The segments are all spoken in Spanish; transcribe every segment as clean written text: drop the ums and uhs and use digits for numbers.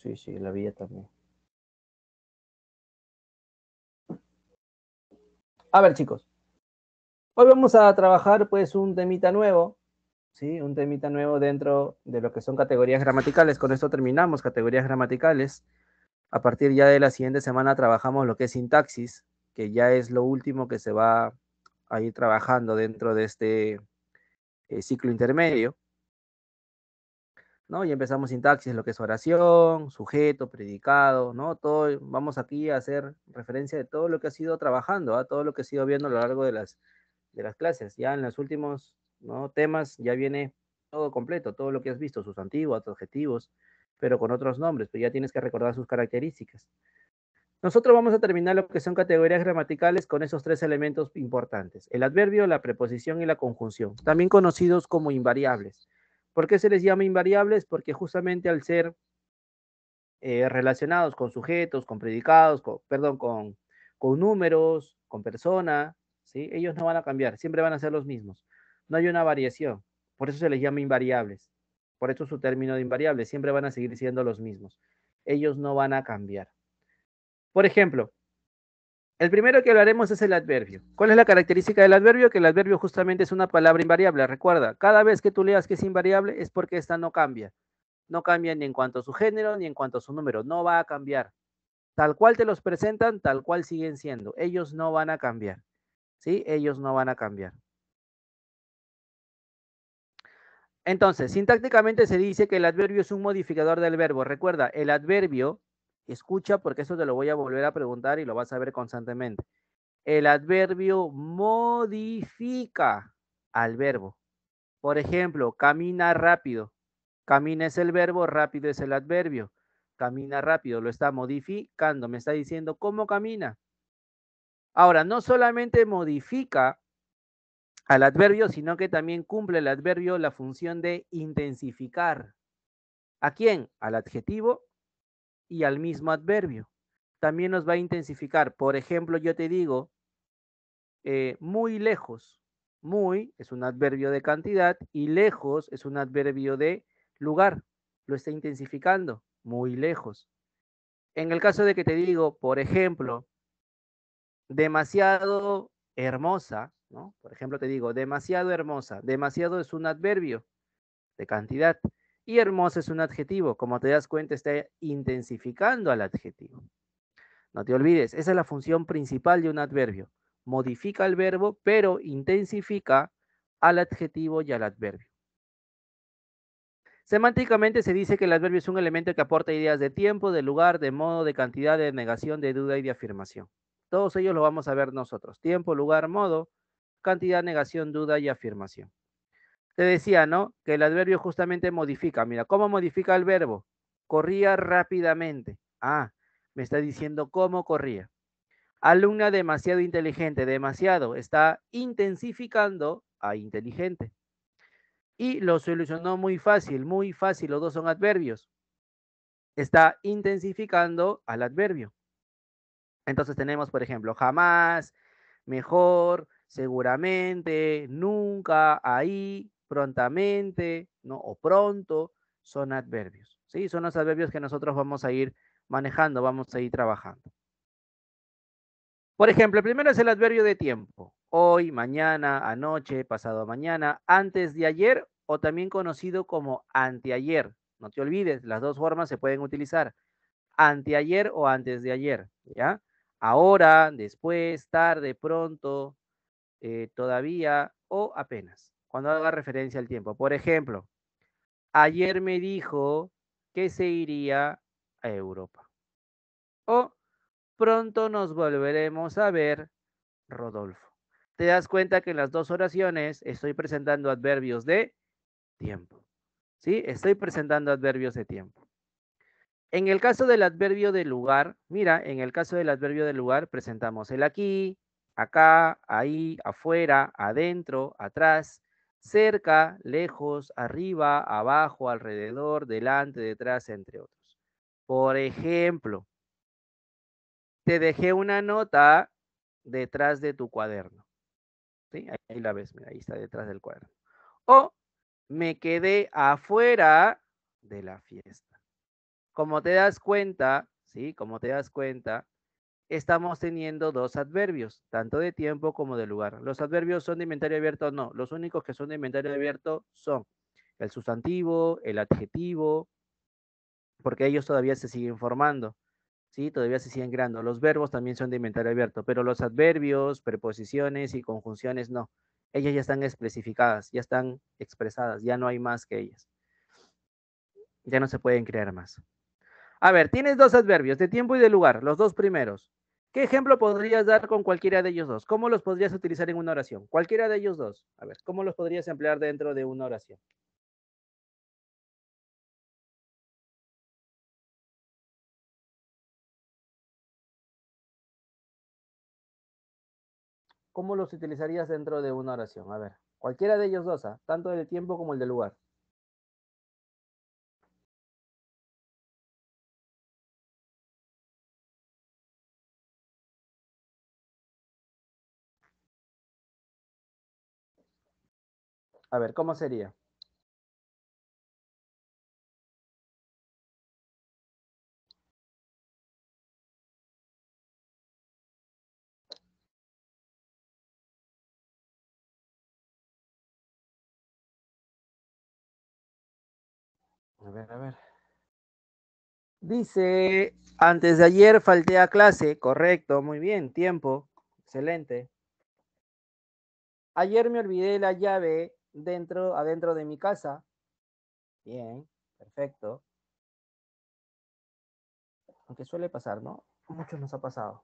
Sí, sí, la vi también. A ver, chicos, hoy vamos a trabajar pues un temita nuevo, ¿sí? Un temita nuevo dentro de lo que son categorías gramaticales. Con esto terminamos categorías gramaticales. A partir ya de la siguiente semana trabajamos lo que es sintaxis, que ya es lo último que se va a ir trabajando dentro de este ciclo intermedio, ¿no? Ya empezamos sintaxis, lo que es oración, sujeto, predicado, ¿no? Todo, vamos aquí a hacer referencia de todo lo que ha sido trabajando, a todo lo que ha sido viendo a lo largo de las clases. Ya en los últimos, ¿no?, temas ya viene todo completo, todo lo que has visto, sustantivos, adjetivos, pero con otros nombres, pero ya tienes que recordar sus características. Nosotros vamos a terminar lo que son categorías gramaticales con esos tres elementos importantes: el adverbio, la preposición y la conjunción, también conocidos como invariables. ¿Por qué se les llama invariables? Porque justamente al ser relacionados con sujetos, con predicados, perdón, con números, con persona, ¿sí? Ellos no van a cambiar, siempre van a ser los mismos. No hay una variación, por eso se les llama invariables. Por eso su término de invariables, siempre van a seguir siendo los mismos. Ellos no van a cambiar. Por ejemplo, el primero que hablaremos es el adverbio. ¿Cuál es la característica del adverbio? Que el adverbio justamente es una palabra invariable. Recuerda, cada vez que tú leas que es invariable es porque esta no cambia. No cambia ni en cuanto a su género ni en cuanto a su número. No va a cambiar. Tal cual te los presentan, tal cual siguen siendo. Ellos no van a cambiar. ¿Sí? Ellos no van a cambiar. Entonces, sintácticamente se dice que el adverbio es un modificador del verbo. Recuerda, el adverbio, escucha porque eso te lo voy a volver a preguntar y lo vas a ver constantemente. El adverbio modifica al verbo. Por ejemplo, camina rápido. Camina es el verbo, rápido es el adverbio. Camina rápido, lo está modificando, me está diciendo cómo camina. Ahora, no solamente modifica al adverbio, sino que también cumple el adverbio la función de intensificar. ¿A quién? Al adjetivo y al mismo adverbio. También nos va a intensificar. Por ejemplo, yo te digo, muy lejos. Muy es un adverbio de cantidad y lejos es un adverbio de lugar. Lo está intensificando, muy lejos. En el caso de que te digo, por ejemplo, demasiado hermosa, ¿no? Por ejemplo, te digo, demasiado hermosa. Demasiado es un adverbio de cantidad y hermosa es un adjetivo. Como te das cuenta, está intensificando al adjetivo. No te olvides, esa es la función principal de un adverbio. Modifica el verbo, pero intensifica al adjetivo y al adverbio. Semánticamente se dice que el adverbio es un elemento que aporta ideas de tiempo, de lugar, de modo, de cantidad, de negación, de duda y de afirmación. Todos ellos lo vamos a ver nosotros. Tiempo, lugar, modo, cantidad, negación, duda y afirmación. Te decía, ¿no?, que el adverbio justamente modifica. Mira, ¿cómo modifica el verbo? Corría rápidamente. Ah, me está diciendo cómo corría. Alumna demasiado inteligente, demasiado, está intensificando a inteligente. Y lo solucionó muy fácil, los dos son adverbios. Está intensificando al adverbio. Entonces tenemos, por ejemplo, jamás, mejor, seguramente, nunca, ahí, prontamente, ¿no? O pronto, son adverbios. ¿Sí? Son los adverbios que nosotros vamos a ir manejando, vamos a ir trabajando. Por ejemplo, el primero es el adverbio de tiempo. Hoy, mañana, anoche, pasado mañana, antes de ayer o también conocido como anteayer. No te olvides, las dos formas se pueden utilizar. Anteayer o antes de ayer, ¿ya? Ahora, después, tarde, pronto, todavía o apenas. Cuando haga referencia al tiempo. Por ejemplo, ayer me dijo que se iría a Europa. O pronto nos volveremos a ver, Rodolfo. Te das cuenta que en las dos oraciones estoy presentando adverbios de tiempo. ¿Sí? Estoy presentando adverbios de tiempo. En el caso del adverbio de lugar, mira, en el caso del adverbio de lugar presentamos el aquí, acá, ahí, afuera, adentro, atrás, cerca, lejos, arriba, abajo, alrededor, delante, detrás, entre otros. Por ejemplo, te dejé una nota detrás de tu cuaderno. ¿Sí? Ahí la ves, mira, ahí está detrás del cuaderno. O me quedé afuera de la fiesta. Como te das cuenta, ¿sí? Como te das cuenta, estamos teniendo dos adverbios, tanto de tiempo como de lugar. ¿Los adverbios son de inventario abierto? No, los únicos que son de inventario abierto son el sustantivo, el adjetivo, porque ellos todavía se siguen formando, ¿sí? Todavía se siguen creando. Los verbos también son de inventario abierto, pero los adverbios, preposiciones y conjunciones no. Ellas ya están especificadas, ya están expresadas, ya no hay más que ellas. Ya no se pueden crear más. A ver, tienes dos adverbios, de tiempo y de lugar, los dos primeros. ¿Qué ejemplo podrías dar con cualquiera de ellos dos? ¿Cómo los podrías utilizar en una oración? Cualquiera de ellos dos. A ver, ¿cómo los podrías emplear dentro de una oración? ¿Cómo los utilizarías dentro de una oración? A ver, cualquiera de ellos dos, ¿ah? Tanto el de tiempo como el de lugar. A ver, ¿cómo sería? A ver, a ver. Dice, antes de ayer falté a clase, correcto, muy bien, tiempo, excelente. Ayer me olvidé la llave adentro de mi casa, bien, perfecto. Aunque suele pasar, ¿no? A muchos nos ha pasado.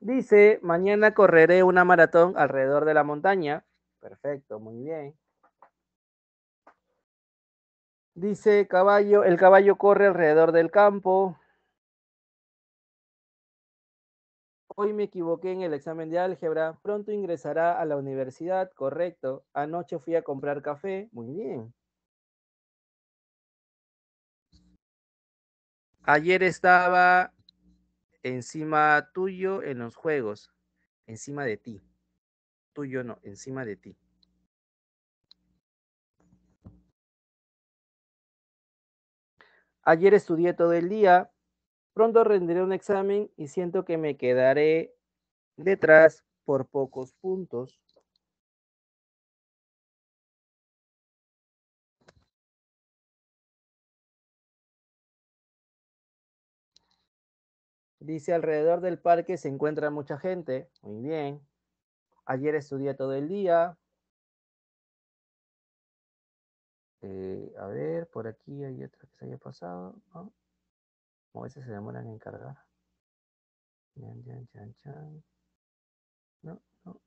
Dice, mañana correré una maratón alrededor de la montaña, perfecto, muy bien. Dice, el caballo corre alrededor del campo. Hoy me equivoqué en el examen de álgebra. Pronto ingresará a la universidad. Correcto. Anoche fui a comprar café. Muy bien. Ayer estaba encima tuyo en los juegos. Encima de ti. Tuyo no, encima de ti. Ayer estudié todo el día. Pronto rendiré un examen y siento que me quedaré detrás por pocos puntos. Dice, alrededor del parque se encuentra mucha gente. Muy bien. Ayer estudié todo el día. A ver, por aquí hay otra que se haya pasado, ¿no? A veces se demoran en cargar. Chan, chan, chan, chan. No, no,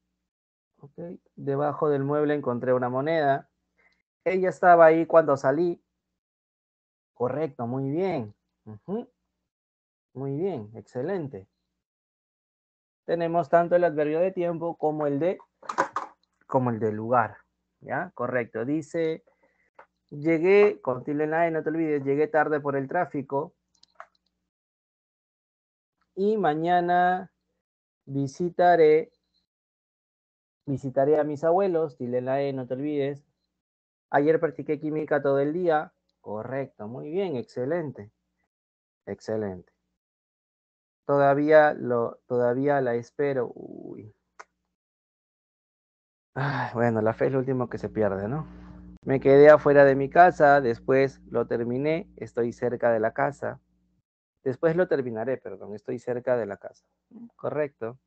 ok. Debajo del mueble encontré una moneda. Ella estaba ahí cuando salí. Correcto, muy bien. Ujú, muy bien, excelente. Tenemos tanto el adverbio de tiempo como el de lugar. ¿Ya? Correcto. Dice, llegué, con tilde en la E, no te olvides, llegué tarde por el tráfico. Y mañana visitaré Visitaré a mis abuelos, dile la E, no te olvides. Ayer practiqué química todo el día. Correcto, muy bien, excelente. Excelente. Todavía la espero. Uy. Ay, bueno, la fe es lo último que se pierde, ¿no? Me quedé afuera de mi casa, después lo terminé, estoy cerca de la casa. Después lo terminaré, perdón, estoy cerca de la casa. Correcto.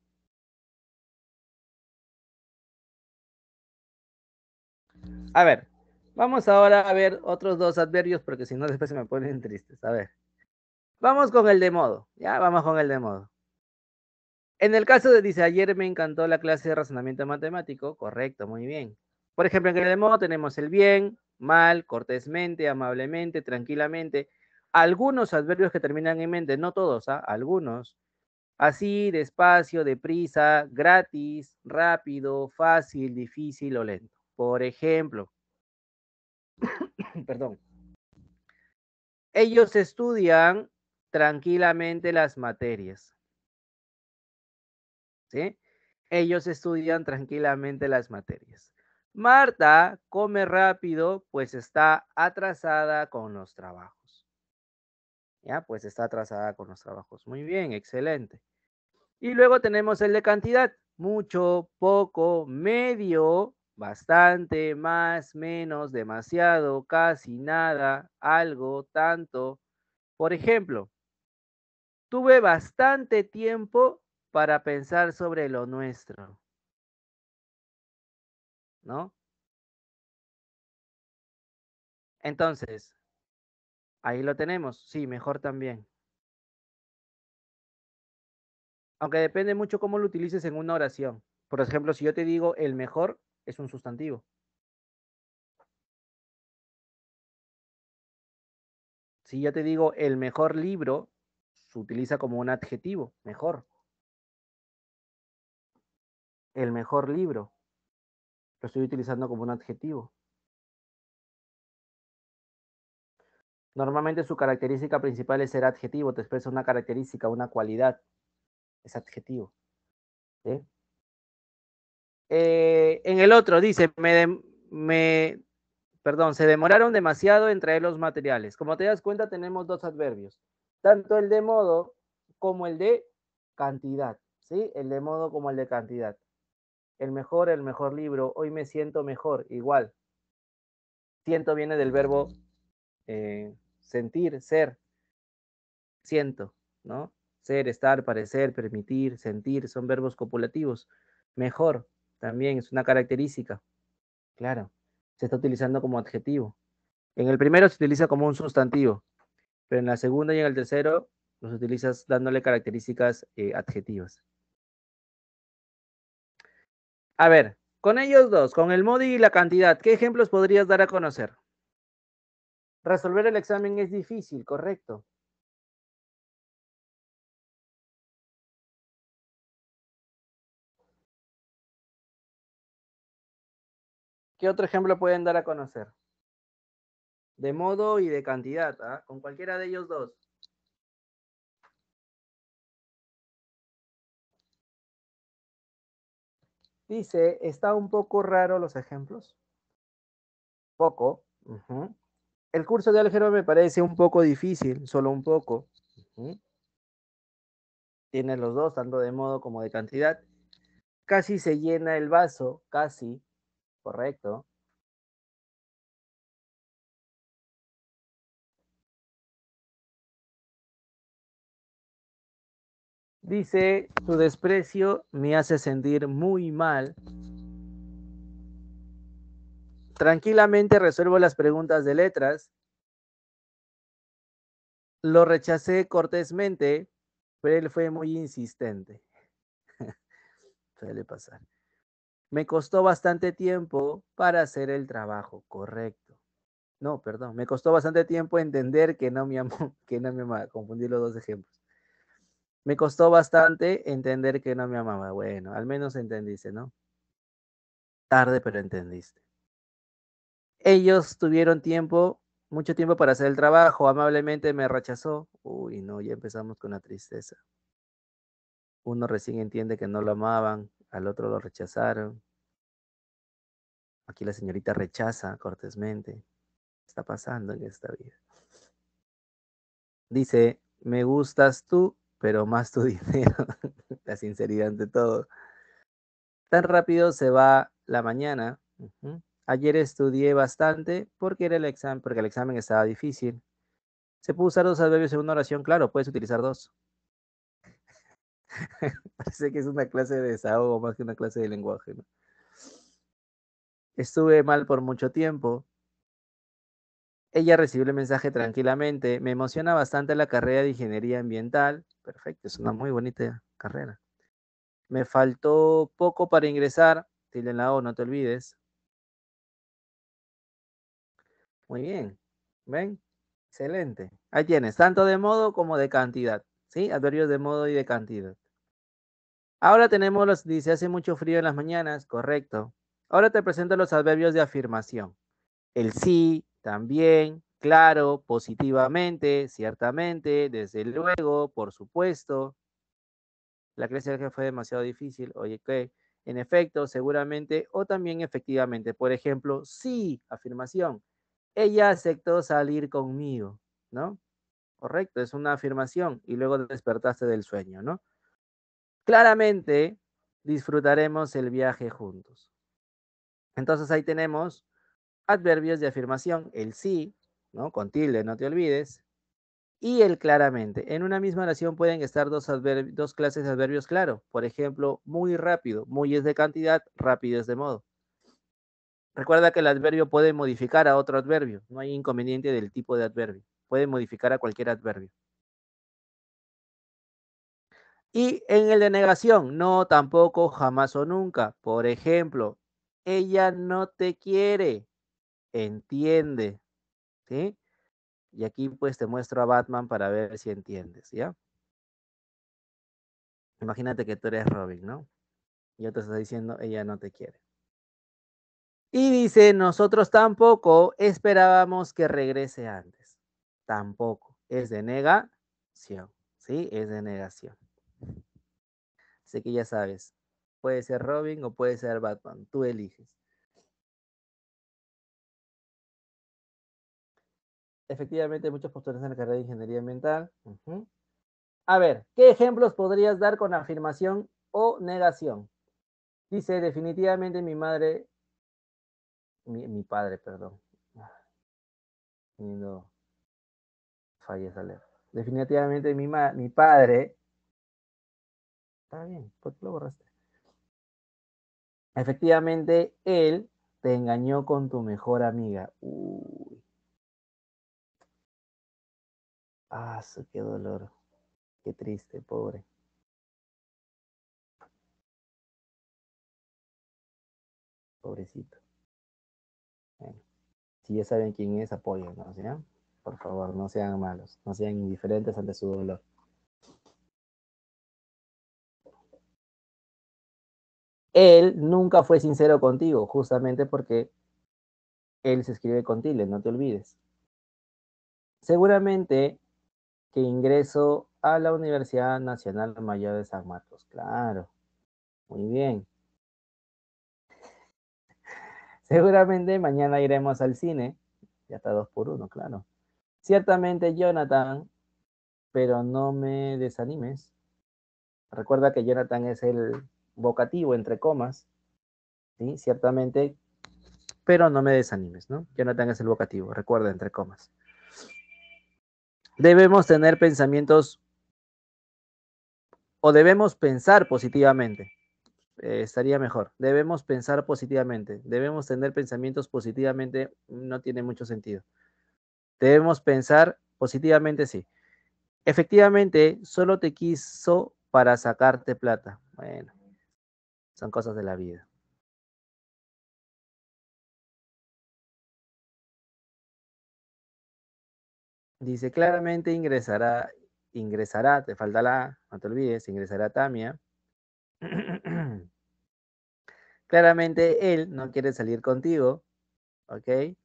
A ver, vamos ahora a ver otros dos adverbios porque si no después se me ponen tristes. A ver. Vamos con el de modo, ya, vamos con el de modo. En el caso de dice, ayer me encantó la clase de razonamiento matemático, correcto, muy bien. Por ejemplo, en el de modo tenemos el bien, mal, cortésmente, amablemente, tranquilamente. Algunos adverbios que terminan en mente, no todos, ¿ah? Algunos. Así, despacio, deprisa, gratis, rápido, fácil, difícil o lento. Por ejemplo, perdón, ellos estudian tranquilamente las materias, ¿sí? Ellos estudian tranquilamente las materias. Marta come rápido, pues está atrasada con los trabajos. Ya, pues está atrasada con los trabajos. Muy bien, excelente. Y luego tenemos el de cantidad. Mucho, poco, medio, bastante, más, menos, demasiado, casi nada, algo, tanto. Por ejemplo, tuve bastante tiempo para pensar sobre lo nuestro, ¿no? Entonces, ahí lo tenemos. Sí, mejor también. Aunque depende mucho cómo lo utilices en una oración. Por ejemplo, si yo te digo el mejor, es un sustantivo. Si yo te digo el mejor libro, se utiliza como un adjetivo, mejor. El mejor libro, lo estoy utilizando como un adjetivo. Normalmente su característica principal es ser adjetivo, te expresa una característica, una cualidad, es adjetivo. ¿Sí? En el otro dice, perdón, se demoraron demasiado en traer los materiales. Como te das cuenta, tenemos dos adverbios, tanto el de modo como el de cantidad, ¿sí? El de modo como el de cantidad. El mejor libro, hoy me siento mejor, igual. Siento viene del verbo sentir, ser, siento, ¿no? Ser, estar, parecer, permitir, sentir, son verbos copulativos. Mejor, también es una característica, claro. Se está utilizando como adjetivo. En el primero se utiliza como un sustantivo, pero en la segunda y en el tercero los utilizas dándole características adjetivas. A ver, con ellos dos, con el modo y la cantidad, ¿qué ejemplos podrías dar a conocer? Resolver el examen es difícil, correcto. ¿Qué otro ejemplo pueden dar a conocer? De modo y de cantidad, ¿ah? Con cualquiera de ellos dos. Dice, está un poco raro los ejemplos. Poco. Ujú. El curso de álgebra me parece un poco difícil, solo un poco. Ujú. Tiene los dos, tanto de modo como de cantidad. Casi se llena el vaso, casi, correcto. Dice, tu desprecio me hace sentir muy mal. Tranquilamente resuelvo las preguntas de letras. Lo rechacé cortésmente, pero él fue muy insistente. Suele pasar. Me costó bastante tiempo para hacer el trabajo correcto. No, perdón, me costó bastante tiempo entender que no me amó, que no me amaba. Confundí los dos ejemplos. Me costó bastante entender que no me amaba. Bueno, al menos entendiste, ¿no? Tarde, pero entendiste. Ellos tuvieron tiempo, mucho tiempo para hacer el trabajo. Amablemente me rechazó. Uy, no, ya empezamos con la tristeza. Uno recién entiende que no lo amaban, al otro lo rechazaron. Aquí la señorita rechaza cortésmente. ¿Qué está pasando en esta vida? Dice, me gustas tú, pero más tu dinero. La sinceridad ante todo. Tan rápido se va la mañana. Ujú. Ayer estudié bastante porque era el examen, porque el examen estaba difícil. Se puede usar dos adverbios en una oración, claro, puedes utilizar dos. Parece que es una clase de desahogo más que una clase de lenguaje, ¿no? Estuve mal por mucho tiempo. Ella recibió el mensaje tranquilamente. Me emociona bastante la carrera de ingeniería ambiental. Perfecto, es una muy bonita carrera. Me faltó poco para ingresar. Tilde en la O, no te olvides. Muy bien. ¿Ven? Excelente. Ahí tienes, tanto de modo como de cantidad. ¿Sí? Adverbios de modo y de cantidad. Ahora tenemos los, dice, hace mucho frío en las mañanas. Correcto. Ahora te presento los adverbios de afirmación. El sí, también, claro, positivamente, ciertamente, desde luego, por supuesto. La clase que fue demasiado difícil. Oye, ¿qué? En efecto, seguramente o también efectivamente. Por ejemplo, sí, afirmación. Ella aceptó salir conmigo, ¿no? Correcto, es una afirmación y luego despertaste del sueño, ¿no? Claramente disfrutaremos el viaje juntos. Entonces ahí tenemos adverbios de afirmación, el sí, ¿no? Con tilde, no te olvides, y el claramente. En una misma oración pueden estar dos clases de adverbios claro. Por ejemplo, muy rápido. Muy es de cantidad, rápido es de modo. Recuerda que el adverbio puede modificar a otro adverbio. No hay inconveniente del tipo de adverbio. Puede modificar a cualquier adverbio. Y en el de negación, no, tampoco, jamás o nunca. Por ejemplo, ella no te quiere, entiende, ¿sí? Y aquí pues te muestro a Batman para ver si entiendes, ¿ya? Imagínate que tú eres Robin, ¿no? Y yo te estoy diciendo, ella no te quiere. Y dice, nosotros tampoco esperábamos que regrese antes. Tampoco. Es de negación, ¿sí? Es de negación. Así que ya sabes, puede ser Robin o puede ser Batman. Tú eliges. Efectivamente, hay muchos postulados en la carrera de ingeniería ambiental. A ver, ¿qué ejemplos podrías dar con afirmación o negación? Dice, definitivamente mi madre, mi padre, perdón. No, falleza leer. Definitivamente mi padre, está bien, ¿por qué lo borraste? Efectivamente, él te engañó con tu mejor amiga. Uy, qué dolor, qué triste, pobre. Pobrecito. Bueno, si ya saben quién es, apóyennos, ¿ya? Por favor, no sean malos, no sean indiferentes ante su dolor. Él nunca fue sincero contigo, justamente porque él se escribe con tilde, no te olvides. Seguramente que ingreso a la Universidad Nacional Mayor de San Marcos. Claro, muy bien. Seguramente mañana iremos al cine. Ya está 2 por 1, claro. Ciertamente, Jonathan, pero no me desanimes. Recuerda que Jonathan es el vocativo, entre comas. ¿Sí? Ciertamente, pero no me desanimes, ¿no? Jonathan es el vocativo, recuerda, entre comas. Debemos tener pensamientos o debemos pensar positivamente. Estaría mejor. Debemos pensar positivamente. Debemos tener pensamientos positivamente. No tiene mucho sentido. Debemos pensar positivamente, sí. Efectivamente, solo te quiso para sacarte plata. Bueno, son cosas de la vida. Dice, claramente ingresará, te falta la A, no te olvides, ingresará Tamia. Claramente él no quiere salir contigo, ¿ok?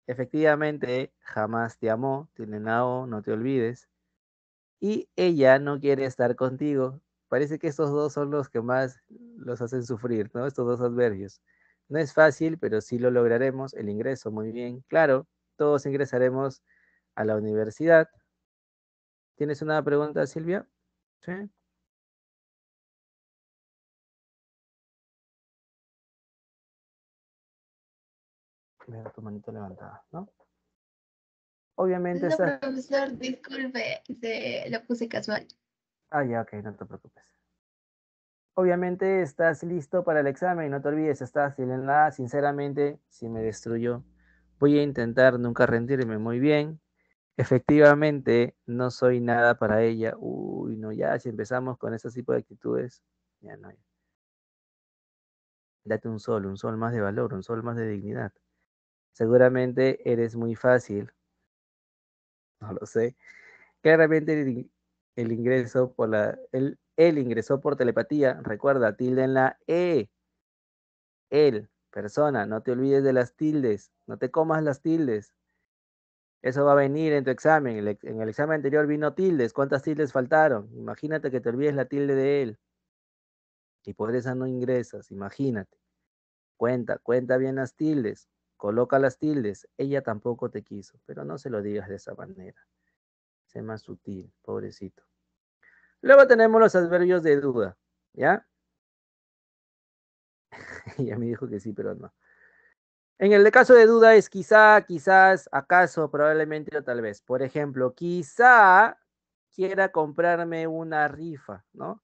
Efectivamente, jamás te amó, tiene una O, no te olvides. Y ella no quiere estar contigo. Parece que estos dos son los que más los hacen sufrir, ¿no? Estos dos adverbios. No es fácil, pero sí lo lograremos. El ingreso, muy bien. Claro, todos ingresaremos a la universidad. ¿Tienes una pregunta, Silvia? Sí. Mira tu manito levantada, ¿no? Obviamente No, está... profesor, disculpe, se lo puse casual. Ah, ya, ok, no te preocupes. Obviamente estás listo para el examen, no te olvides, estás en la A. Sinceramente, si me destruyó, voy a intentar nunca rendirme muy bien. Efectivamente, no soy nada para ella. Uy, no, ya, si empezamos con ese tipo de actitudes, ya no. Date un sol más de valor, un sol más de dignidad. Seguramente eres muy fácil, no lo sé. Claramente el ingreso por él ingresó por telepatía. Recuerda, tilde en la E. Él, persona, no te olvides de las tildes, no te comas las tildes. Eso va a venir en tu examen. En el examen anterior vino tildes. ¿Cuántas tildes faltaron? Imagínate que te olvides la tilde de él. Y por eso no ingresas, imagínate. Cuenta bien las tildes. Coloca las tildes. Ella tampoco te quiso, pero no se lo digas de esa manera. Sé más sutil, pobrecito. Luego tenemos los adverbios de duda, ¿ya? Ya me dijo que sí, pero no. En el caso de duda es quizá, quizás, acaso, probablemente o tal vez. Por ejemplo, quizá quiera comprarme una rifa, ¿no?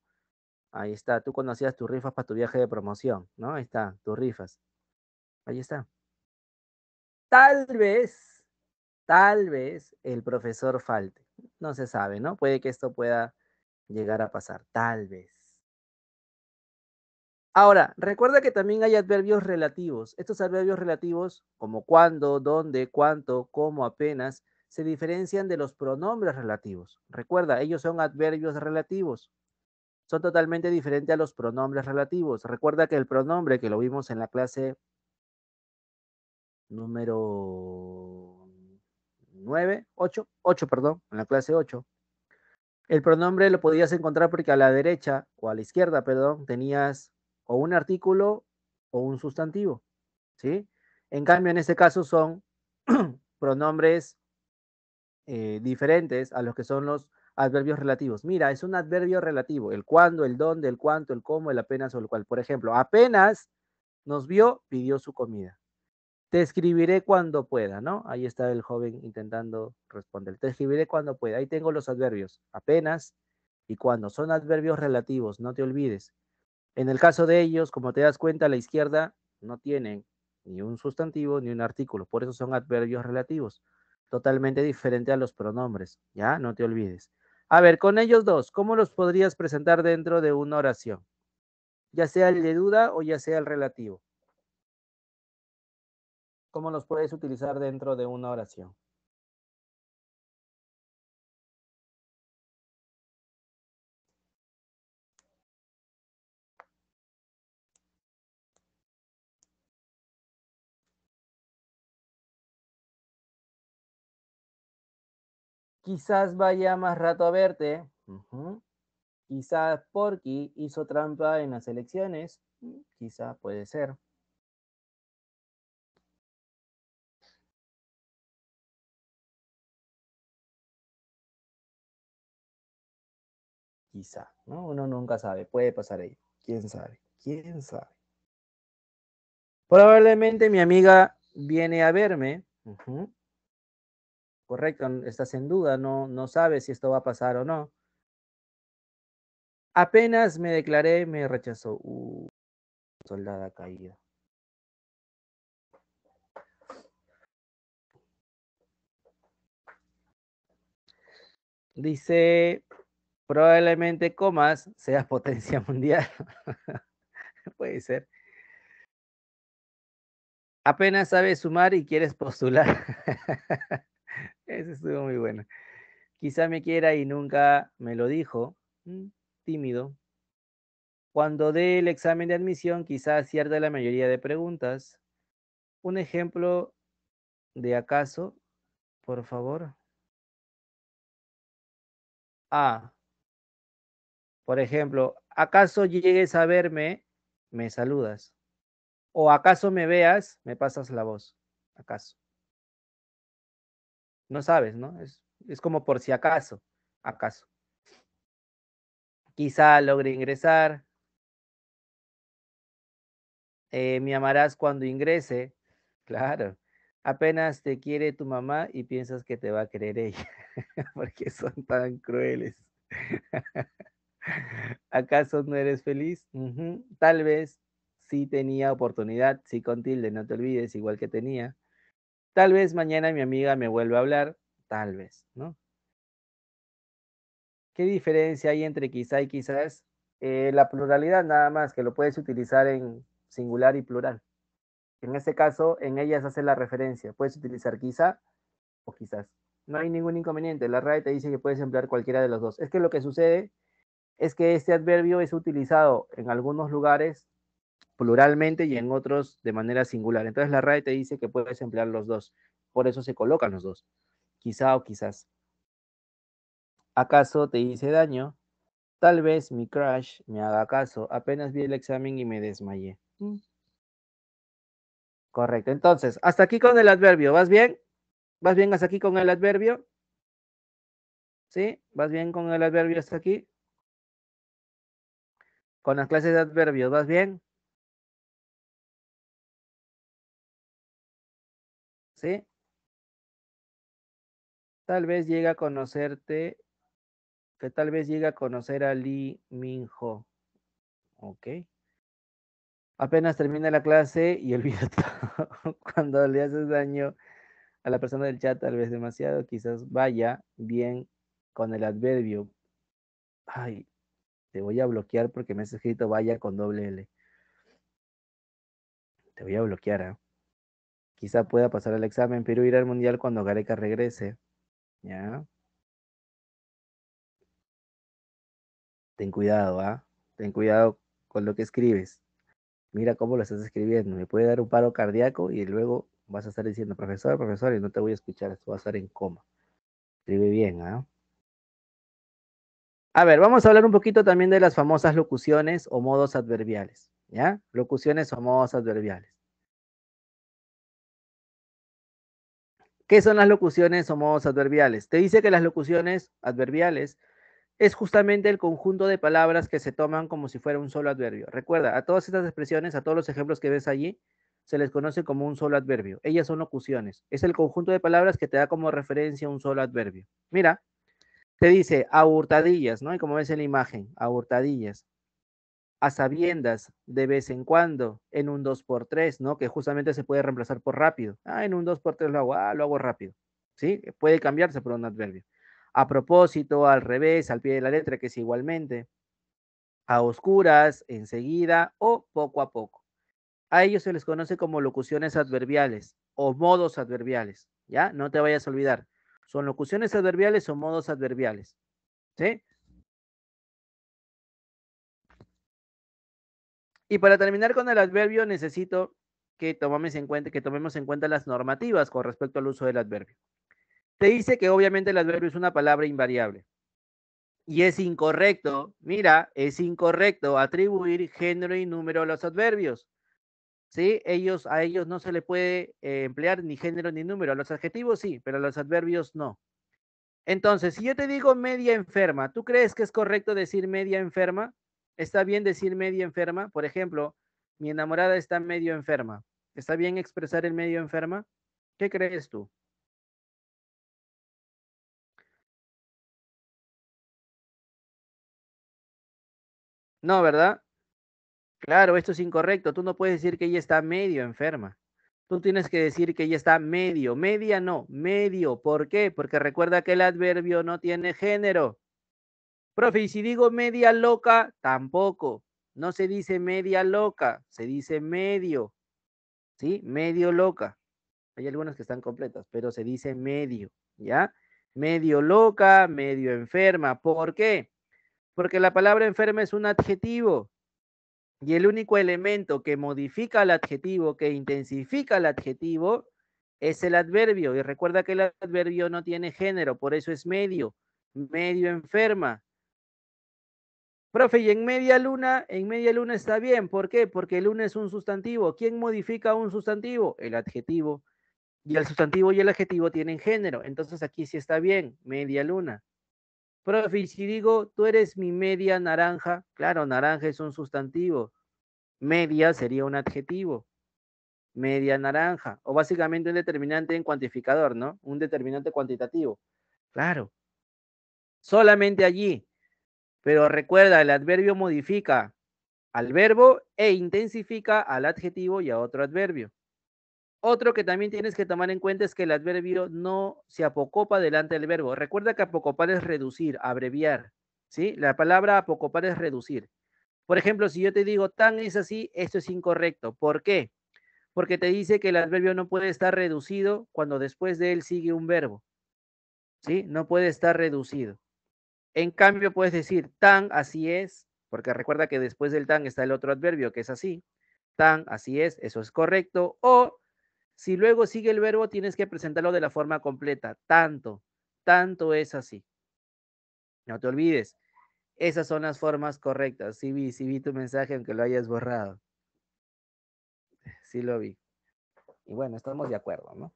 Ahí está, tú conocías tus rifas para tu viaje de promoción, ¿no? Ahí está, tus rifas. Ahí está. Tal vez el profesor falte. No se sabe, ¿no? Puede que esto pueda llegar a pasar, tal vez. Ahora, recuerda que también hay adverbios relativos. Estos adverbios relativos, como cuándo, dónde, cuánto, cómo, apenas, se diferencian de los pronombres relativos. Recuerda, ellos son adverbios relativos. Son totalmente diferentes a los pronombres relativos. Recuerda que el pronombre que lo vimos en la clase número 9, 8, perdón, en la clase 8. El pronombre lo podías encontrar porque a la derecha o a la izquierda, perdón, tenías o un artículo o un sustantivo, ¿sí? En cambio, en este caso son pronombres diferentes a los que son los adverbios relativos. Mira, es un adverbio relativo, el cuándo, el dónde, el cuánto, el cómo, el apenas o el cual. Por ejemplo, apenas nos vio, pidió su comida. Te escribiré cuando pueda, ¿no? Ahí está el joven intentando responder. Te escribiré cuando pueda. Ahí tengo los adverbios. Apenas y cuando. Son adverbios relativos, no te olvides. En el caso de ellos, como te das cuenta, a la izquierda no tienen ni un sustantivo ni un artículo. Por eso son adverbios relativos. Totalmente diferente a los pronombres. ¿Ya? No te olvides. A ver, con ellos dos, ¿cómo los podrías presentar dentro de una oración? Ya sea el de duda o ya sea el relativo. ¿Cómo los puedes utilizar dentro de una oración? Quizás vaya más rato a verte. Quizás Porky hizo trampa en las elecciones. Quizá puede ser. Quizá, ¿no? Uno nunca sabe. Puede pasar ahí. ¿Quién sabe? ¿Quién sabe? Probablemente mi amiga viene a verme. Correcto, estás en duda. No sabes si esto va a pasar o no. Apenas me declaré, me rechazó. Soldada caída. Dice, probablemente comas seas potencia mundial. Puede ser. Apenas sabes sumar y quieres postular. Ese estuvo muy bueno. Quizá me quiera y nunca me lo dijo. Tímido. Cuando dé el examen de admisión, quizá acierte la mayoría de preguntas. Un ejemplo de acaso, por favor. Ah, por ejemplo, ¿acaso llegues a verme? Me saludas. O acaso me veas, me pasas la voz. ¿Acaso? No sabes, ¿no? Es como por si acaso. ¿Acaso? Quizá logre ingresar. Me amarás cuando ingrese. Claro. Apenas te quiere tu mamá y piensas que te va a querer ella. Porque son tan crueles. ¿Acaso no eres feliz? Tal vez sí tenía oportunidad, sí con tilde, no te olvides, igual que tenía. Tal vez mañana mi amiga me vuelva a hablar, tal vez, ¿no? ¿Qué diferencia hay entre quizá y quizás? La pluralidad nada más, que lo puedes utilizar en singular y plural. En este caso, en ellas hace la referencia. Puedes utilizar quizá o quizás. No hay ningún inconveniente. La RAE te dice que puedes emplear cualquiera de los dos. Es que lo que sucede es que este adverbio es utilizado en algunos lugares pluralmente y en otros de manera singular. Entonces la RAE te dice que puedes emplear los dos. Por eso se colocan los dos. Quizá o quizás. ¿Acaso te hice daño? Tal vez mi crush me haga caso. Apenas vi el examen y me desmayé. Correcto. Entonces, hasta aquí con el adverbio. ¿Vas bien? ¿Vas bien hasta aquí con el adverbio? ¿Sí? ¿Vas bien con el adverbio hasta aquí? Con las clases de adverbios, ¿vas bien? ¿Sí? Tal vez llegue a conocerte, que tal vez llegue a conocer a Lee Min-ho. Ok. Apenas termina la clase y olvida todo. Cuando le haces daño a la persona del chat, tal vez demasiado, quizás vaya bien con el adverbio. Ay, te voy a bloquear porque me has escrito vaya con doble L. Te voy a bloquear, ¿ah? Quizá pueda pasar el examen, pero ir al mundial cuando Gareca regrese. ¿Ya? Ten cuidado, ¿ah? Ten cuidado con lo que escribes. Mira cómo lo estás escribiendo. Me puede dar un paro cardíaco y luego vas a estar diciendo, profesor, profesor, y no te voy a escuchar. Esto va a estar en coma. Escribe bien, ¿ah? A ver, vamos a hablar un poquito también de las famosas locuciones o modos adverbiales. ¿Ya? Locuciones o modos adverbiales. ¿Qué son las locuciones o modos adverbiales? Te dice que las locuciones adverbiales es justamente el conjunto de palabras que se toman como si fuera un solo adverbio. Recuerda, a todas estas expresiones, a todos los ejemplos que ves allí, se les conoce como un solo adverbio. Ellas son locuciones. Es el conjunto de palabras que te da como referencia un solo adverbio. Mira, te dice a hurtadillas, ¿no? Y como ves en la imagen, a hurtadillas, a sabiendas, de vez en cuando, en un 2x3, ¿no? Que justamente se puede reemplazar por rápido. Ah, en un 2x3 lo hago rápido. ¿Sí? Puede cambiarse por un adverbio. A propósito, al revés, al pie de la letra, que es igualmente. A oscuras, enseguida o poco a poco. A ellos se les conoce como locuciones adverbiales o modos adverbiales. ¿Ya? No te vayas a olvidar. Son locuciones adverbiales o modos adverbiales. ¿Sí? Y para terminar con el adverbio, necesito que tomemos en cuenta las normativas con respecto al uso del adverbio. Te dice que obviamente el adverbio es una palabra invariable. Y es incorrecto, mira, es incorrecto atribuir género y número a los adverbios. ¿Sí? A ellos no se le puede emplear ni género ni número. A los adjetivos sí, pero a los adverbios no. Entonces, si yo te digo media enferma, ¿tú crees que es correcto decir media enferma? ¿Está bien decir media enferma? Por ejemplo, mi enamorada está medio enferma. ¿Está bien expresar el medio enferma? ¿Qué crees tú? No, ¿verdad? Claro, esto es incorrecto. Tú no puedes decir que ella está medio enferma. Tú tienes que decir que ella está medio. Media no, medio. ¿Por qué? Porque recuerda que el adverbio no tiene género. Profe, y si digo media loca, tampoco. No se dice media loca, se dice medio. ¿Sí? Medio loca. Hay algunas que están completas, pero se dice medio, ¿ya? Medio loca, medio enferma. ¿Por qué? Porque la palabra enferma es un adjetivo y el único elemento que modifica el adjetivo, que intensifica el adjetivo, es el adverbio. Y recuerda que el adverbio no tiene género, por eso es medio. Medio enferma. Profe, y en media luna está bien. ¿Por qué? Porque el luna es un sustantivo. ¿Quién modifica un sustantivo? El adjetivo. Y el sustantivo y el adjetivo tienen género. Entonces aquí sí está bien, media luna. Profe, y si digo, tú eres mi media naranja, claro, naranja es un sustantivo. Media sería un adjetivo. Media naranja. O básicamente un determinante en cuantificador, ¿no? Un determinante cuantitativo. Claro. Solamente allí. Pero recuerda, el adverbio modifica al verbo e intensifica al adjetivo y a otro adverbio. Otro que también tienes que tomar en cuenta es que el adverbio no se apocopa delante del verbo. Recuerda que apocopar es reducir, abreviar, ¿sí? La palabra apocopar es reducir. Por ejemplo, si yo te digo tan es así, esto es incorrecto. ¿Por qué? Porque te dice que el adverbio no puede estar reducido cuando después de él sigue un verbo, ¿sí? No puede estar reducido. En cambio, puedes decir tan así es, porque recuerda que después del tan está el otro adverbio que es así. Tan así es, eso es correcto. O si luego sigue el verbo, tienes que presentarlo de la forma completa. Tanto, tanto es así. No te olvides. Esas son las formas correctas. Sí vi tu mensaje aunque lo hayas borrado. Sí lo vi. Y bueno, estamos de acuerdo, ¿no?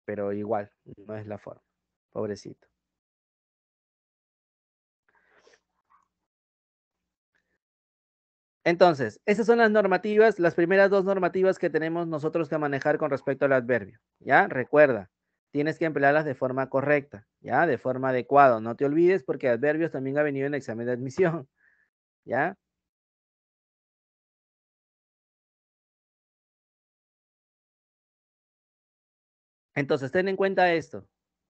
Pero igual, no es la forma. Pobrecito. Entonces, esas son las normativas, las primeras dos normativas que tenemos nosotros que manejar con respecto al adverbio, ¿ya? Recuerda, tienes que emplearlas de forma correcta, ¿ya? De forma adecuada. No te olvides porque adverbios también ha venido en examen de admisión, ¿ya? Entonces, ten en cuenta esto,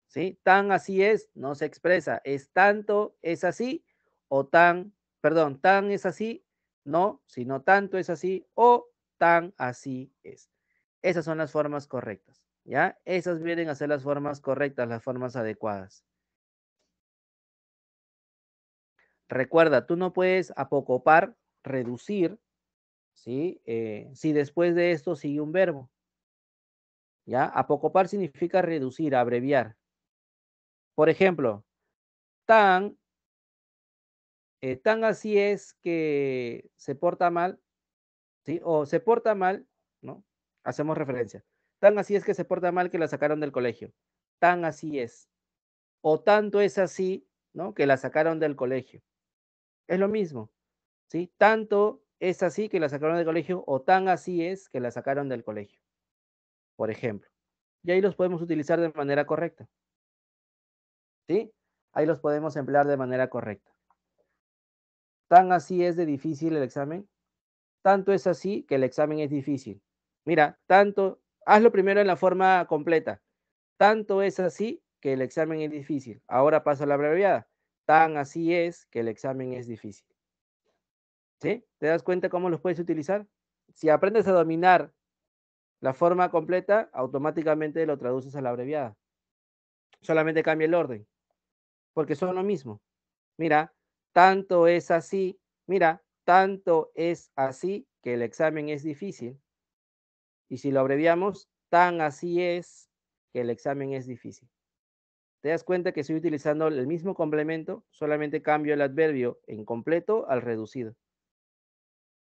¿sí? Tan así es, no se expresa. Es tanto, es así, o tan, perdón, tan es así, no, sino tanto es así, o tan así es. Esas son las formas correctas, ¿ya? Esas vienen a ser las formas correctas, las formas adecuadas. Recuerda, tú no puedes apocopar, reducir, ¿sí? Si después de esto sigue un verbo, ¿ya? Apocopar significa reducir, abreviar. Por ejemplo, tan, tan así es que se porta mal, ¿sí? O se porta mal, ¿no? Hacemos referencia. Tan así es que se porta mal que la sacaron del colegio. Tan así es. O tanto es así, ¿no? Que la sacaron del colegio. Es lo mismo, ¿sí? Tanto es así que la sacaron del colegio o tan así es que la sacaron del colegio, por ejemplo. Y ahí los podemos utilizar de manera correcta, ¿sí? Ahí los podemos emplear de manera correcta. Tan así es de difícil el examen. Tanto es así que el examen es difícil. Mira, tanto, hazlo primero en la forma completa. Tanto es así que el examen es difícil. Ahora paso a la abreviada. Tan así es que el examen es difícil. ¿Sí? ¿Te das cuenta cómo los puedes utilizar? Si aprendes a dominar la forma completa, automáticamente lo traduces a la abreviada. Solamente cambia el orden, porque son lo mismo. Mira, tanto es así, mira, tanto es así que el examen es difícil. Y si lo abreviamos, tan así es que el examen es difícil. ¿Te das cuenta que estoy utilizando el mismo complemento? Solamente cambio el adverbio en completo al reducido.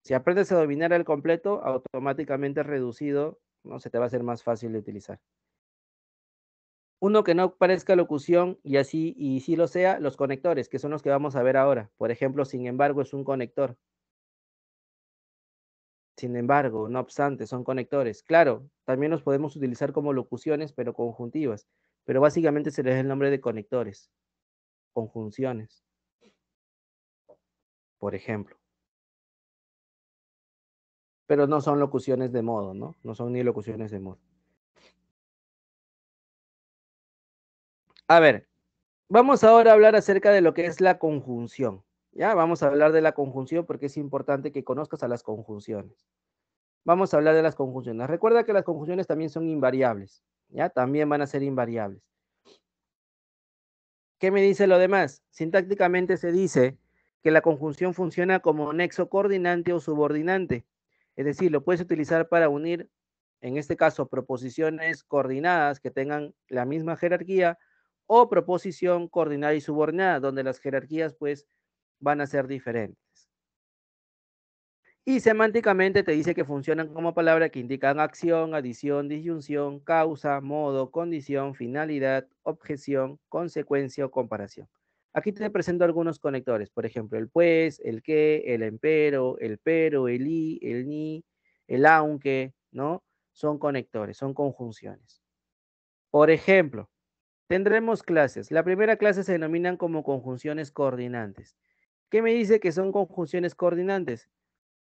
Si aprendes a dominar el completo, automáticamente el reducido, ¿no? Se te va a hacer más fácil de utilizar. Uno que no parezca locución y así, y sí lo sea, los conectores, que son los que vamos a ver ahora. Por ejemplo, sin embargo, es un conector. Sin embargo, no obstante, son conectores. Claro, también los podemos utilizar como locuciones, pero conjuntivas. Pero básicamente se les da el nombre de conectores, conjunciones, por ejemplo. Pero no son locuciones de modo, ¿no? No son ni locuciones de modo. A ver, vamos ahora a hablar acerca de lo que es la conjunción. Ya, vamos a hablar de la conjunción porque es importante que conozcas a las conjunciones. Vamos a hablar de las conjunciones. Recuerda que las conjunciones también son invariables, ¿ya? También van a ser invariables. ¿Qué me dice lo demás? Sintácticamente se dice que la conjunción funciona como nexo coordinante o subordinante. Es decir, lo puedes utilizar para unir, en este caso, proposiciones coordinadas que tengan la misma jerarquía o proposición coordinada y subordinada, donde las jerarquías pues van a ser diferentes. Y semánticamente te dice que funcionan como palabras que indican acción, adición, disyunción, causa, modo, condición, finalidad, objeción, consecuencia o comparación. Aquí te presento algunos conectores, por ejemplo, el pues, el que, el empero, el pero, el y, el ni, el aunque, ¿no? Son conectores, son conjunciones. Por ejemplo, tendremos clases. La primera clase se denominan como conjunciones coordinantes. ¿Qué me dice que son conjunciones coordinantes?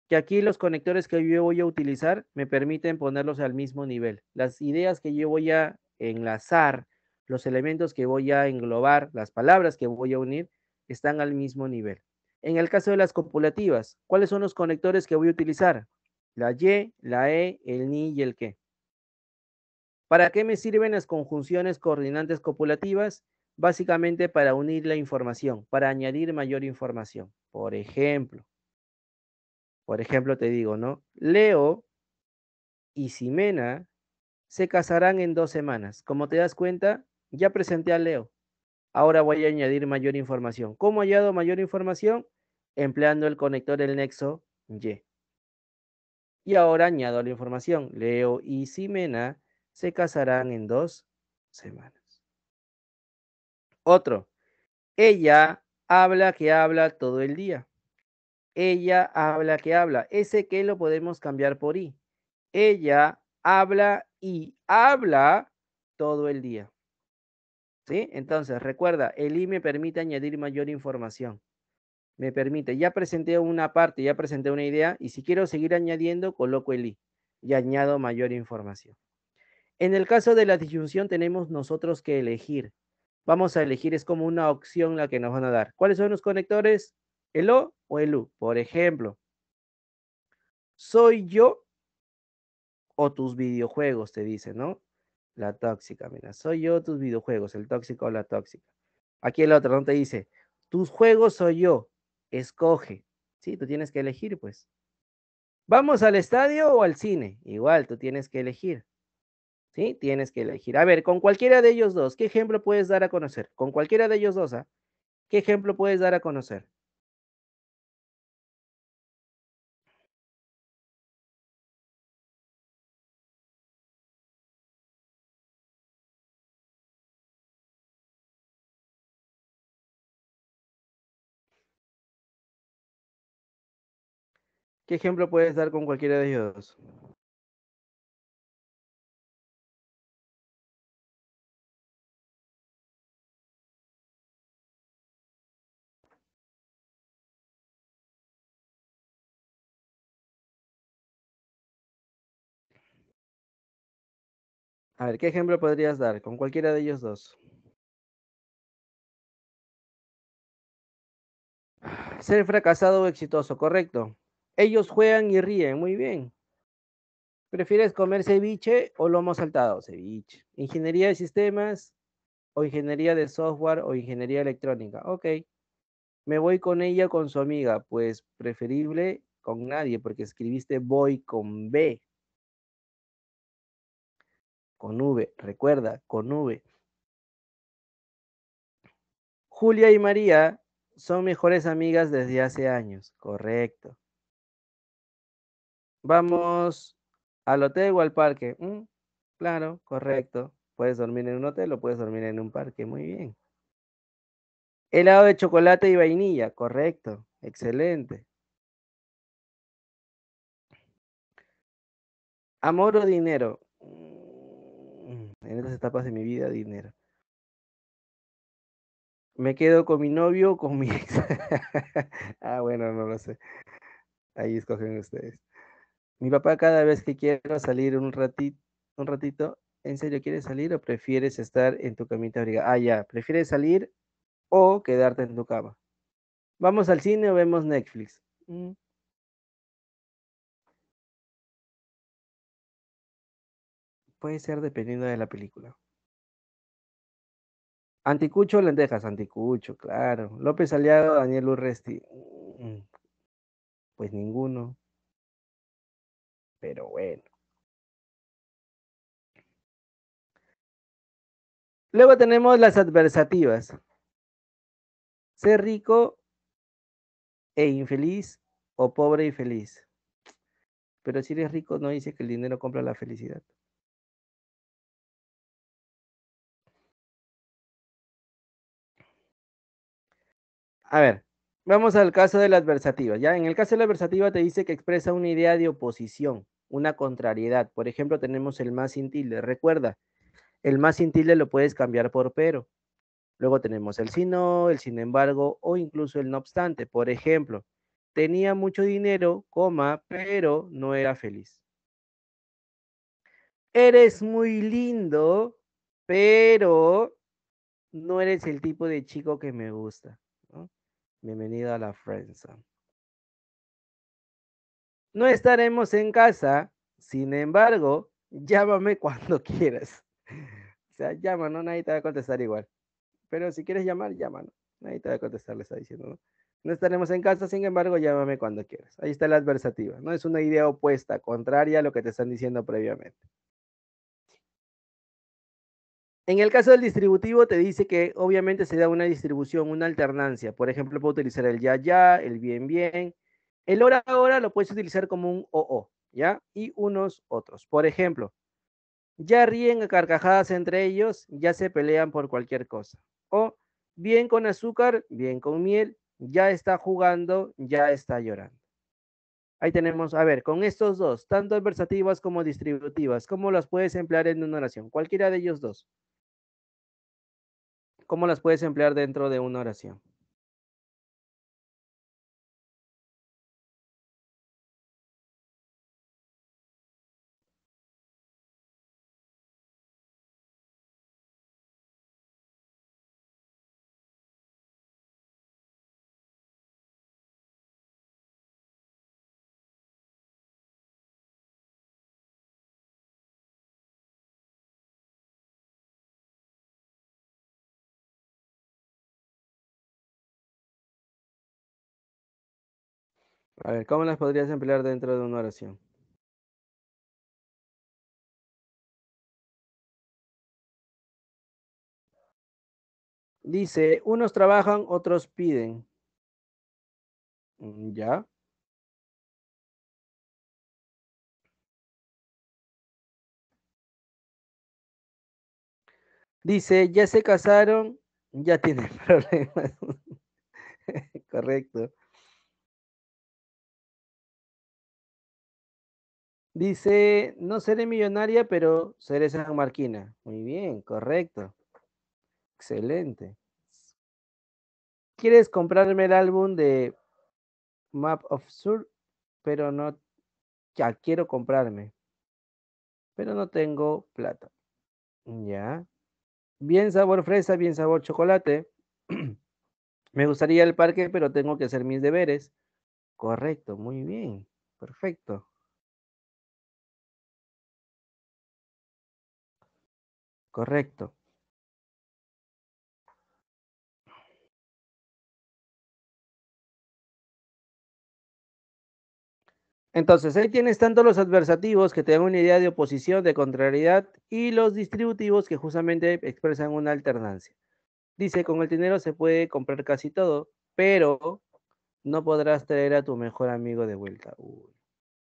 Que aquí los conectores que yo voy a utilizar me permiten ponerlos al mismo nivel. Las ideas que yo voy a enlazar, los elementos que voy a englobar, las palabras que voy a unir, están al mismo nivel. En el caso de las copulativas, ¿cuáles son los conectores que voy a utilizar? La y, la e, el ni y el que. ¿Para qué me sirven las conjunciones coordinantes copulativas? Básicamente para unir la información, para añadir mayor información. Por ejemplo, te digo, ¿no? Leo y Ximena se casarán en 2 semanas. Como te das cuenta, ya presenté a Leo. Ahora voy a añadir mayor información. ¿Cómo añado mayor información? Empleando el conector el nexo Y. Y ahora añado la información. Leo y Ximena se casarán en 2 semanas. Otro. Ella habla que habla todo el día. Ella habla que habla. Ese que lo podemos cambiar por i. Ella habla y habla todo el día. ¿Sí? Entonces, recuerda, el i me permite añadir mayor información. Me permite, ya presenté una parte, ya presenté una idea, y si quiero seguir añadiendo, coloco el i y añado mayor información. En el caso de la disyunción, tenemos nosotros que elegir. Vamos a elegir, es como una opción la que nos van a dar. ¿Cuáles son los conectores? ¿El o o el u? Por ejemplo, ¿soy yo o tus videojuegos? Te dice, ¿no? La tóxica, mira, soy yo tus videojuegos, el tóxico o la tóxica. Aquí el otro, ¿no? Te dice, tus juegos soy yo, escoge. Sí, tú tienes que elegir, pues. ¿Vamos al estadio o al cine? Igual, tú tienes que elegir. ¿Sí? Tienes que elegir. A ver, con cualquiera de ellos dos, ¿qué ejemplo puedes dar a conocer? Con cualquiera de ellos dos, ¿ah? ¿Qué ejemplo puedes dar a conocer? ¿Qué ejemplo puedes dar con cualquiera de ellos dos? A ver, ¿qué ejemplo podrías dar con cualquiera de ellos dos? Ser fracasado o exitoso, correcto. Ellos juegan y ríen, muy bien. ¿Prefieres comer ceviche o lomo saltado? Ceviche. ¿Ingeniería de sistemas o ingeniería de software o ingeniería electrónica? Ok. Me voy con ella o con su amiga. Pues preferible con nadie, porque escribiste voy con B, con V. Recuerda, con V. Julia y María son mejores amigas desde hace años. Correcto. Vamos al hotel o al parque. Claro, correcto. Puedes dormir en un hotel o puedes dormir en un parque. Muy bien. Helado de chocolate y vainilla. Correcto. Excelente. Amor o dinero. En estas etapas de mi vida, dinero. Me quedo con mi novio o con mi ex. Ah, bueno, no lo sé. Ahí escogen ustedes. Mi papá cada vez que quiero salir un ratito, ¿en serio quieres salir o prefieres estar en tu camita abrigada? Ah, ya, ¿prefieres salir o quedarte en tu cama? ¿Vamos al cine o vemos Netflix? Puede ser dependiendo de la película. Anticucho o lentejas, anticucho, claro. López Aliago, Daniel Urresti. Pues ninguno, pero bueno. Luego tenemos las adversativas. Ser rico e infeliz o pobre y feliz. Pero si eres rico, no dice que el dinero compra la felicidad. A ver, vamos al caso de la adversativa. Ya en el caso de la adversativa te dice que expresa una idea de oposición, una contrariedad. Por ejemplo, tenemos el más sin tilde. Recuerda, el más sin tilde lo puedes cambiar por pero. Luego tenemos el si no, el sin embargo o incluso el no obstante. Por ejemplo, tenía mucho dinero, coma, pero no era feliz. Eres muy lindo, pero no eres el tipo de chico que me gusta, ¿no? Bienvenido a la friendzone. No estaremos en casa, sin embargo, llámame cuando quieras. O sea, llama, ¿no? Nadie te va a contestar igual. Pero si quieres llamar, llámanos. Nadie te va a contestar, le está diciendo, ¿no? No estaremos en casa, sin embargo, llámame cuando quieras. Ahí está la adversativa, ¿no? Es una idea opuesta, contraria a lo que te están diciendo previamente. En el caso del distributivo, te dice que obviamente se da una distribución, una alternancia. Por ejemplo, puedo utilizar el ya, ya, el bien, bien. El hora, ahora lo puedes utilizar como un o, ¿ya? Y unos otros. Por ejemplo, ya ríen a carcajadas entre ellos, ya se pelean por cualquier cosa. O bien con azúcar, bien con miel, ya está jugando, ya está llorando. Ahí tenemos, a ver, con estos dos, tanto adversativas como distributivas, ¿cómo las puedes emplear en una oración? Cualquiera de ellos dos. ¿Cómo las puedes emplear dentro de una oración? A ver, ¿cómo las podrías emplear dentro de una oración? Dice, unos trabajan, otros piden. ¿Ya? Dice, ya se casaron, ya tienen problemas. Correcto. Dice, no seré millonaria, pero seré sanmarquina. Muy bien, correcto. Excelente. ¿Quieres comprarme el álbum de Map of Sur? Pero no, ya quiero comprarme, pero no tengo plata. Ya. Bien sabor fresa, bien sabor chocolate. Me gustaría el parque, pero tengo que hacer mis deberes. Correcto, muy bien. Perfecto. Correcto. Entonces, ahí tienes tanto los adversativos que te dan una idea de oposición, de contrariedad, y los distributivos que justamente expresan una alternancia. Dice, con el dinero se puede comprar casi todo, pero no podrás traer a tu mejor amigo de vuelta. Uy,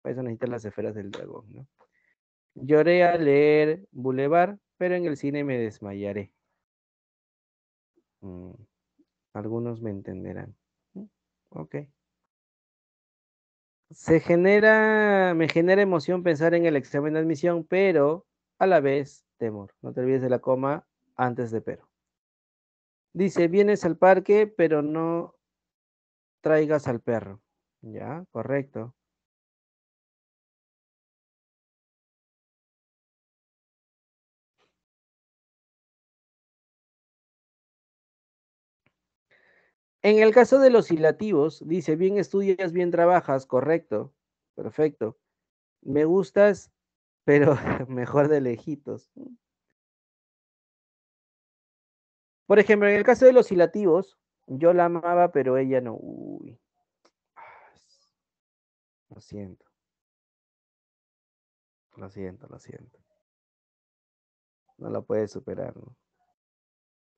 para eso necesitas las esferas del dragón, ¿no? Lloré al leer Boulevard, pero en el cine me desmayaré. Mm, algunos me entenderán. Ok. Me genera emoción pensar en el examen de admisión, pero a la vez temor. No te olvides de la coma antes de pero. Dice, vienes al parque, pero no traigas al perro. Ya, correcto. En el caso de los hilativos, dice, bien estudias, bien trabajas, correcto. Perfecto. Me gustas, pero mejor de lejitos. Por ejemplo, en el caso de los hilativos, yo la amaba, pero ella no. Uy, lo siento, lo siento, lo siento. No la puedes superar, ¿no?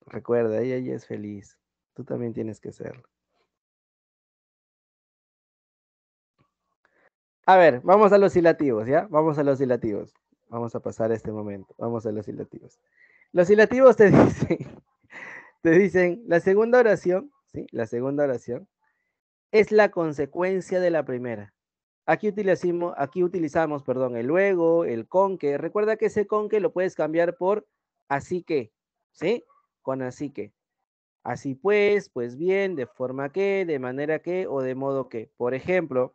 Recuerda, ella ya es feliz. Tú también tienes que serlo. A ver, vamos a los hilativos, ¿ya? Vamos a los hilativos. Vamos a pasar este momento. Vamos a los hilativos. Los hilativos te dicen, te dicen, la segunda oración, ¿sí? La segunda oración es la consecuencia de la primera. Aquí utilizamos, perdón, el luego, el con que. Recuerda que ese con que lo puedes cambiar por así que, ¿sí? Con así que. Así pues bien, de forma que, de manera que o de modo que. Por ejemplo,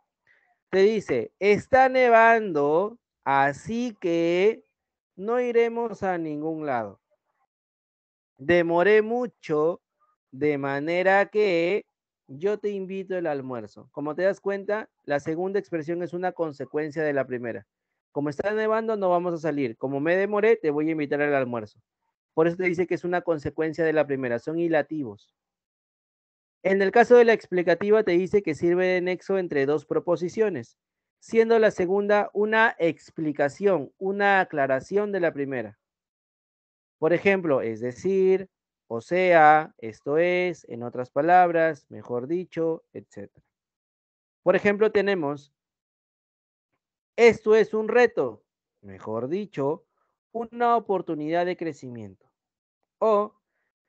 te dice, está nevando, así que no iremos a ningún lado. Demoré mucho, de manera que yo te invito al almuerzo. Como te das cuenta, la segunda expresión es una consecuencia de la primera. Como está nevando, no vamos a salir. Como me demoré, te voy a invitar al almuerzo. Por eso te dice que es una consecuencia de la primera. Son hilativos. En el caso de la explicativa, te dice que sirve de nexo entre dos proposiciones, siendo la segunda una explicación, una aclaración de la primera. Por ejemplo, es decir, o sea, esto es, en otras palabras, mejor dicho, etc. Por ejemplo, tenemos, esto es un reto, mejor dicho, una oportunidad de crecimiento. O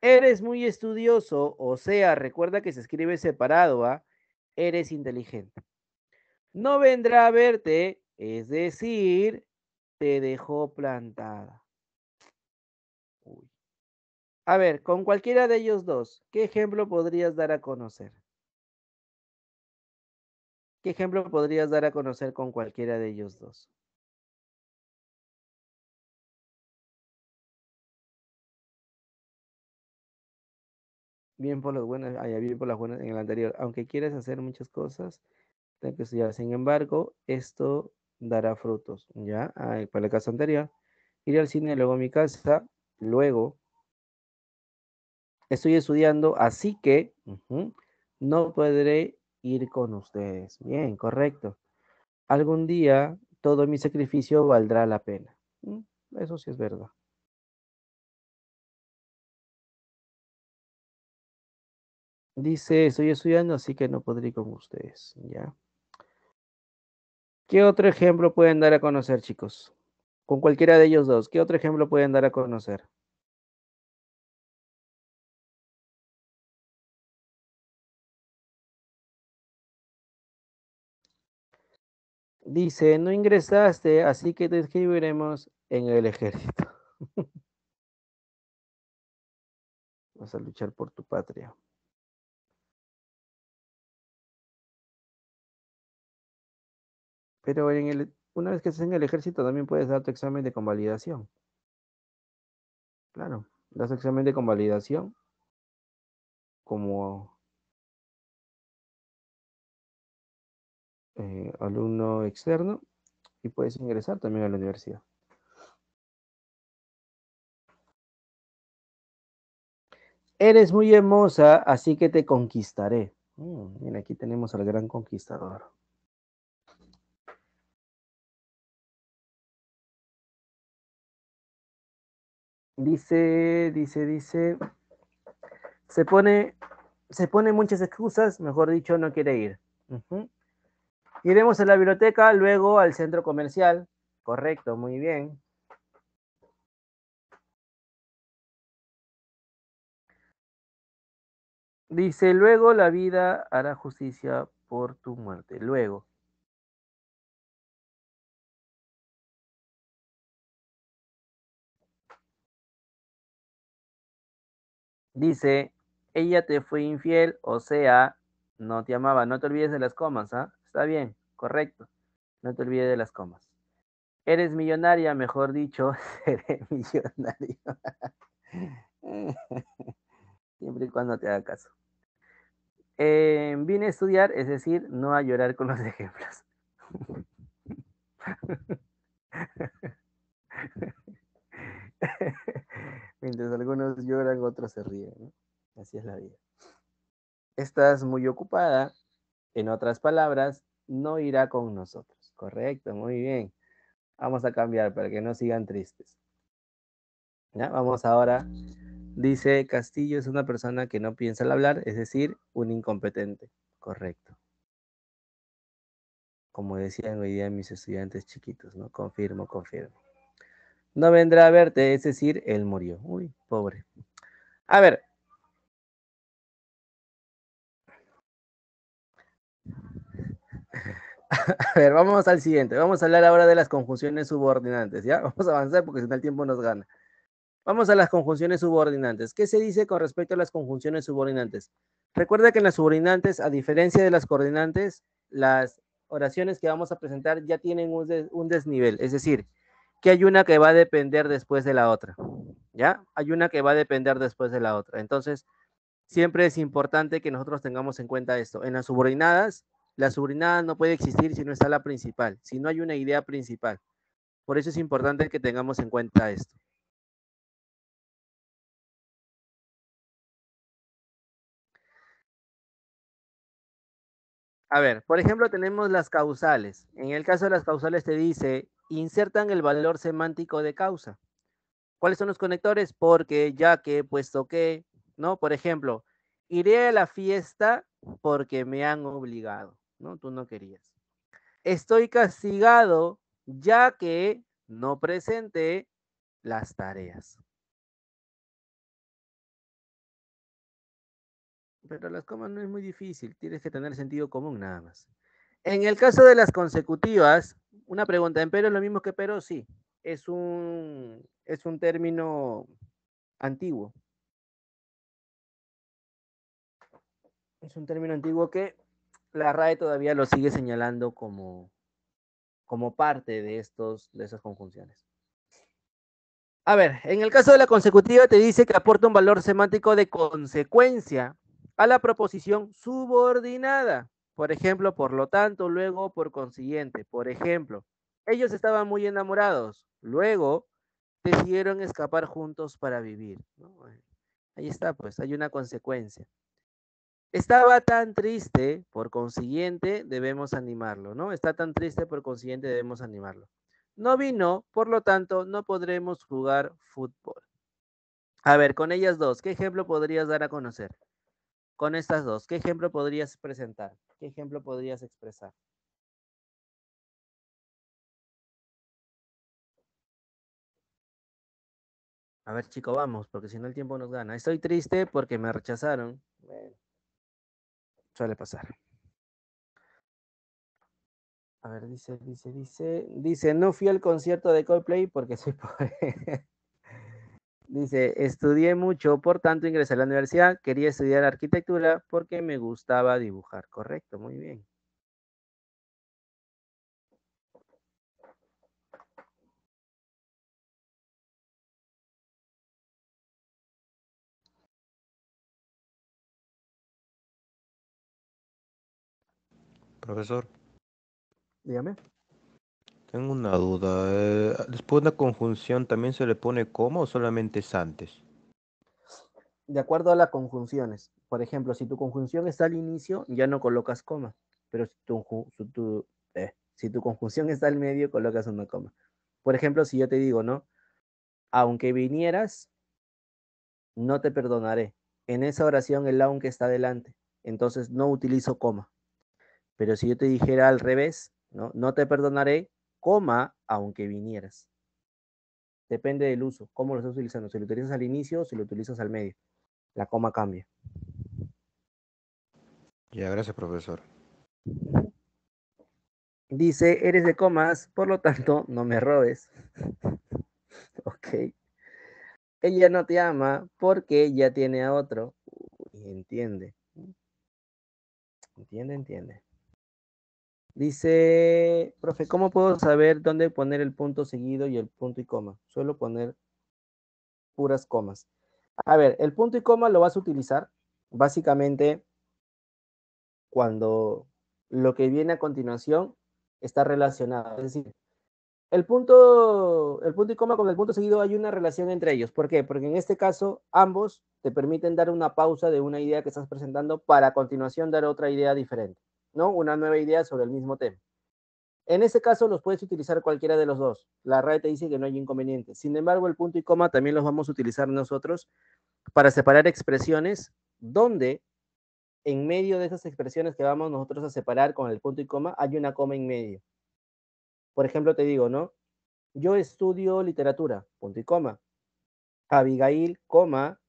Eres muy estudioso, o sea, recuerda que se escribe separado, ¿ah? Eres inteligente. No vendrá a verte, es decir, te dejó plantada. Uy. A ver, con cualquiera de ellos dos, ¿qué ejemplo podrías dar a conocer? ¿Qué ejemplo podrías dar a conocer con cualquiera de ellos dos? Bien por las buenas, bien por las buenas en el anterior. Aunque quieras hacer muchas cosas, tienes que estudiar. Sin embargo, esto dará frutos, ¿ya? Para el caso anterior, iré al cine, luego a mi casa, luego estoy estudiando, así que no podré ir con ustedes. Bien, correcto. Algún día todo mi sacrificio valdrá la pena. Eso sí es verdad. Dice, estoy estudiando, así que no podré ir con ustedes, ¿ya? ¿Qué otro ejemplo pueden dar a conocer, chicos? Con cualquiera de ellos dos, ¿qué otro ejemplo pueden dar a conocer? Dice, no ingresaste, así que te inscribiremos en el ejército. Vas a luchar por tu patria. Pero una vez que estés en el ejército también puedes dar tu examen de convalidación. Claro, das examen de convalidación como alumno externo y puedes ingresar también a la universidad. Eres muy hermosa, así que te conquistaré. Mira, aquí tenemos al gran conquistador. Dice, se pone, se pone muchas excusas, mejor dicho, no quiere ir. Iremos a la biblioteca, luego al centro comercial. Correcto, muy bien. Dice, luego la vida hará justicia por tu muerte. Luego. Dice, ella te fue infiel, o sea, no te amaba. No te olvides de las comas, ¿ah? Está bien, correcto. No te olvides de las comas. Eres millonaria, mejor dicho, seré millonario. Siempre y cuando te haga caso. Vine a estudiar, es decir, no a llorar con los ejemplos. Mientras algunos lloran, otros se ríen, ¿no? Así es la vida. Estás muy ocupada, en otras palabras, no irá con nosotros. Correcto, muy bien. Vamos a cambiar para que no sigan tristes. ¿Ya? Vamos ahora. Dice, Castillo es una persona que no piensa al hablar, es decir, un incompetente. Correcto. Como decían hoy día mis estudiantes chiquitos, ¿no? Confirmo, confirmo. No vendrá a verte, es decir, él murió. Uy, pobre. A ver. A ver, vamos al siguiente. Vamos a hablar ahora de las conjunciones subordinantes, ¿ya? Vamos a avanzar porque si no el tiempo nos gana. Vamos a las conjunciones subordinantes. ¿Qué se dice con respecto a las conjunciones subordinantes? Recuerda que en las subordinantes, a diferencia de las coordinantes, las oraciones que vamos a presentar ya tienen un desnivel, es decir, que hay una que va a depender después de la otra, ¿ya? Hay una que va a depender después de la otra. Entonces, siempre es importante que nosotros tengamos en cuenta esto. En las subordinadas, la subordinada no puede existir si no está la principal, si no hay una idea principal. Por eso es importante que tengamos en cuenta esto. A ver, por ejemplo, tenemos las causales. En el caso de las causales te dice, insertan el valor semántico de causa. ¿Cuáles son los conectores? Porque, ya que, puesto que, ¿no? Por ejemplo, iré a la fiesta porque me han obligado, ¿no? Tú no querías. Estoy castigado ya que no presenté las tareas. Pero las comas no es muy difícil, tienes que tener sentido común nada más. En el caso de las consecutivas, una pregunta, ¿en pero es lo mismo que pero? Sí, es un término antiguo. Es un término antiguo que la RAE todavía lo sigue señalando como parte de esas conjunciones. A ver, en el caso de la consecutiva te dice que aporta un valor semántico de consecuencia a la proposición subordinada. Por ejemplo, por lo tanto, luego, por consiguiente. Por ejemplo, ellos estaban muy enamorados. Luego, decidieron escapar juntos para vivir, ¿no? Ahí está, pues, hay una consecuencia. Estaba tan triste, por consiguiente, debemos animarlo, ¿no? Está tan triste, por consiguiente, debemos animarlo. No vino, por lo tanto, no podremos jugar fútbol. A ver, con ellas dos, ¿qué ejemplo podrías dar a conocer? Con estas dos, ¿qué ejemplo podrías presentar? ¿Qué ejemplo podrías expresar? A ver, chico, vamos, porque si no el tiempo nos gana. Estoy triste porque me rechazaron. Bueno, suele pasar. A ver, dice, no fui al concierto de Coldplay porque soy pobre. Dice, estudié mucho, por tanto ingresé a la universidad, quería estudiar arquitectura porque me gustaba dibujar. Correcto, muy bien. Profesor, Dígame. tengo una duda. Después de una conjunción, ¿también se le pone coma o solamente es antes? De acuerdo a las conjunciones. Por ejemplo, si tu conjunción está al inicio, ya no colocas coma. Pero si tu conjunción está al medio, colocas una coma. Por ejemplo, si yo te digo, ¿no? Aunque vinieras, no te perdonaré. En esa oración el aunque está delante. Entonces no utilizo coma. Pero si yo te dijera al revés, ¿no? No te perdonaré, coma, aunque vinieras. Depende del uso, cómo lo estás utilizando. Si lo utilizas al inicio o si lo utilizas al medio. La coma cambia. Ya, gracias, profesor. Dice, eres de comas, por lo tanto, no me robes. Ok. Ella no te ama porque ya tiene a otro. Uy, entiende. Entiende. Dice, profe, ¿cómo puedo saber dónde poner el punto seguido y el punto y coma? Suelo poner puras comas. A ver, el punto y coma lo vas a utilizar básicamente cuando lo que viene a continuación está relacionado. Es decir, el punto y coma con el punto seguido hay una relación entre ellos. ¿Por qué? Porque en este caso ambos te permiten dar una pausa de una idea que estás presentando para a continuación dar otra idea diferente, ¿no? Una nueva idea sobre el mismo tema. En este caso los puedes utilizar cualquiera de los dos. La RAE te dice que no hay inconveniente. Sin embargo, el punto y coma también los vamos a utilizar nosotros para separar expresiones donde en medio de esas expresiones que vamos nosotros a separar con el punto y coma hay una coma en medio. Por ejemplo, te digo, ¿no? Yo estudio literatura, punto y coma. Abigail, coma,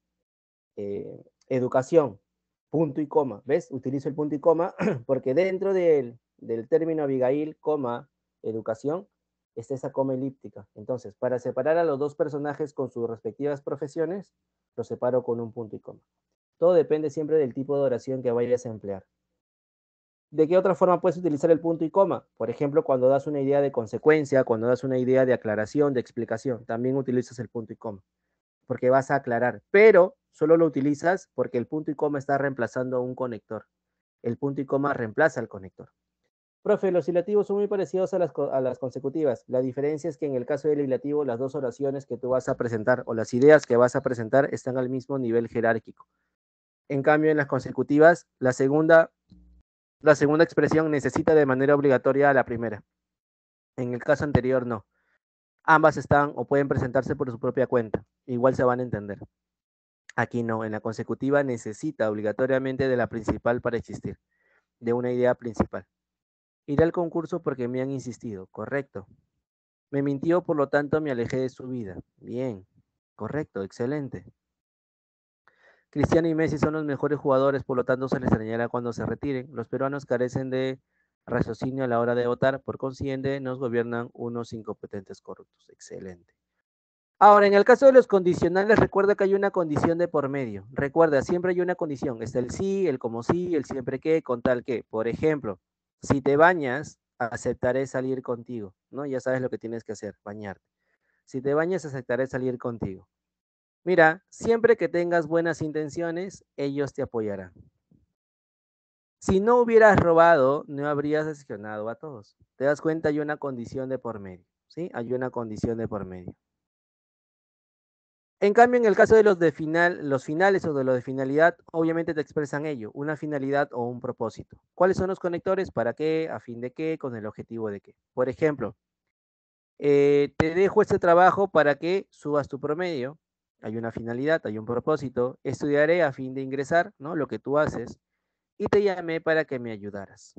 educación, punto y coma. ¿Ves? Utilizo el punto y coma porque dentro del término Abigail, coma, educación, está esa coma elíptica. Entonces, para separar a los dos personajes con sus respectivas profesiones, los separo con un punto y coma. Todo depende siempre del tipo de oración que vayas a emplear. ¿De qué otra forma puedes utilizar el punto y coma? Por ejemplo, cuando das una idea de consecuencia, cuando das una idea de aclaración, de explicación, también utilizas el punto y coma, porque vas a aclarar, pero solo lo utilizas porque el punto y coma está reemplazando a un conector. El punto y coma reemplaza al conector. Profe, los hilativos son muy parecidos a las consecutivas. La diferencia es que en el caso del hilativo, las dos oraciones que tú vas a presentar o las ideas que vas a presentar están al mismo nivel jerárquico. En cambio, en las consecutivas, la segunda expresión necesita de manera obligatoria a la primera. En el caso anterior, no. Ambas están o pueden presentarse por su propia cuenta. Igual se van a entender. Aquí no, en la consecutiva necesita obligatoriamente de la principal para existir, de una idea principal. Iré al concurso porque me han insistido, correcto. Me mintió, por lo tanto me alejé de su vida. Bien, correcto, excelente. Cristiano y Messi son los mejores jugadores, por lo tanto se les extrañará cuando se retiren. Los peruanos carecen de raciocinio a la hora de votar, por consiguiente nos gobiernan unos incompetentes corruptos. Excelente. Ahora, en el caso de los condicionales, recuerda que hay una condición de por medio. Recuerda, siempre hay una condición. Está el sí, el como sí, el siempre que, con tal que. Por ejemplo, si te bañas, aceptaré salir contigo, ¿no? Ya sabes lo que tienes que hacer, bañarte. Si te bañas, aceptaré salir contigo. Mira, siempre que tengas buenas intenciones, ellos te apoyarán. Si no hubieras robado, no habrías decepcionado a todos. ¿Te das cuenta? Hay una condición de por medio, ¿sí? Hay una condición de por medio. En cambio, en el caso de los finales o de lo de finalidad, obviamente te expresan ello, una finalidad o un propósito. ¿Cuáles son los conectores? ¿Para qué? ¿A fin de qué? ¿Con el objetivo de qué? Por ejemplo, te dejo este trabajo para que subas tu promedio. Hay una finalidad, hay un propósito. Estudiaré a fin de ingresar, ¿no? Lo que tú haces. Y te llamé para que me ayudaras.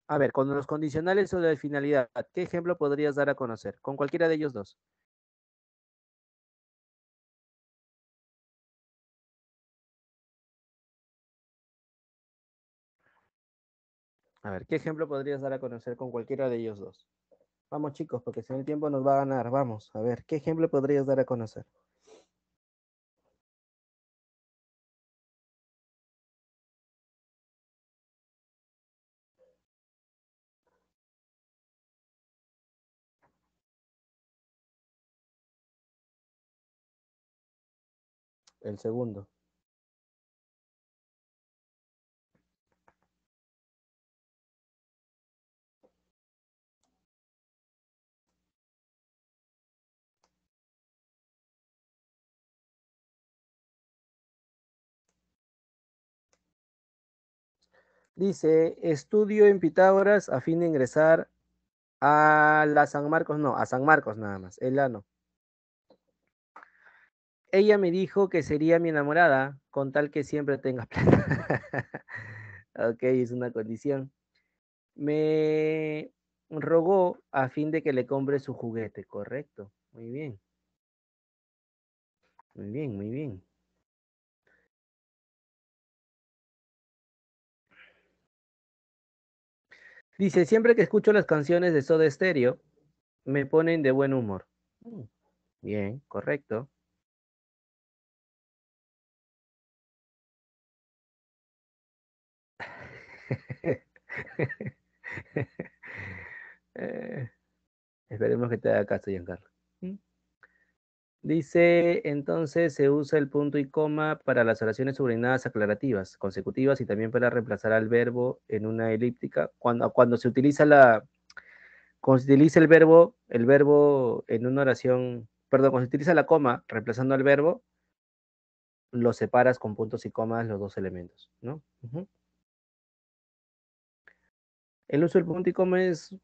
A ver, con los condicionales o de finalidad, ¿qué ejemplo podrías dar a conocer? Con cualquiera de ellos dos. A ver, ¿qué ejemplo podrías dar a conocer con cualquiera de ellos dos? Vamos chicos, porque si no el tiempo nos va a ganar. Vamos, a ver, ¿qué ejemplo podrías dar a conocer? El segundo. Dice, estudio en Pitágoras a fin de ingresar a la San Marcos, no, a San Marcos nada más, el ano. Ella me dijo que sería mi enamorada con tal que siempre tenga plata. Ok, es una condición. Me rogó a fin de que le compre su juguete, correcto. Muy bien, muy bien, muy bien. Dice, siempre que escucho las canciones de Soda Stereo, me ponen de buen humor. Mm, bien, correcto. Eh, esperemos que te haga caso, Giancarlo. Mm. Dice, entonces se usa el punto y coma para las oraciones subordinadas aclarativas, consecutivas y también para reemplazar al verbo en una elíptica. Cuando se utiliza cuando se utiliza el verbo en una oración, perdón, cuando se utiliza la coma reemplazando al verbo, lo separas con puntos y comas los dos elementos, ¿no? Ujú. El uso del punto y coma es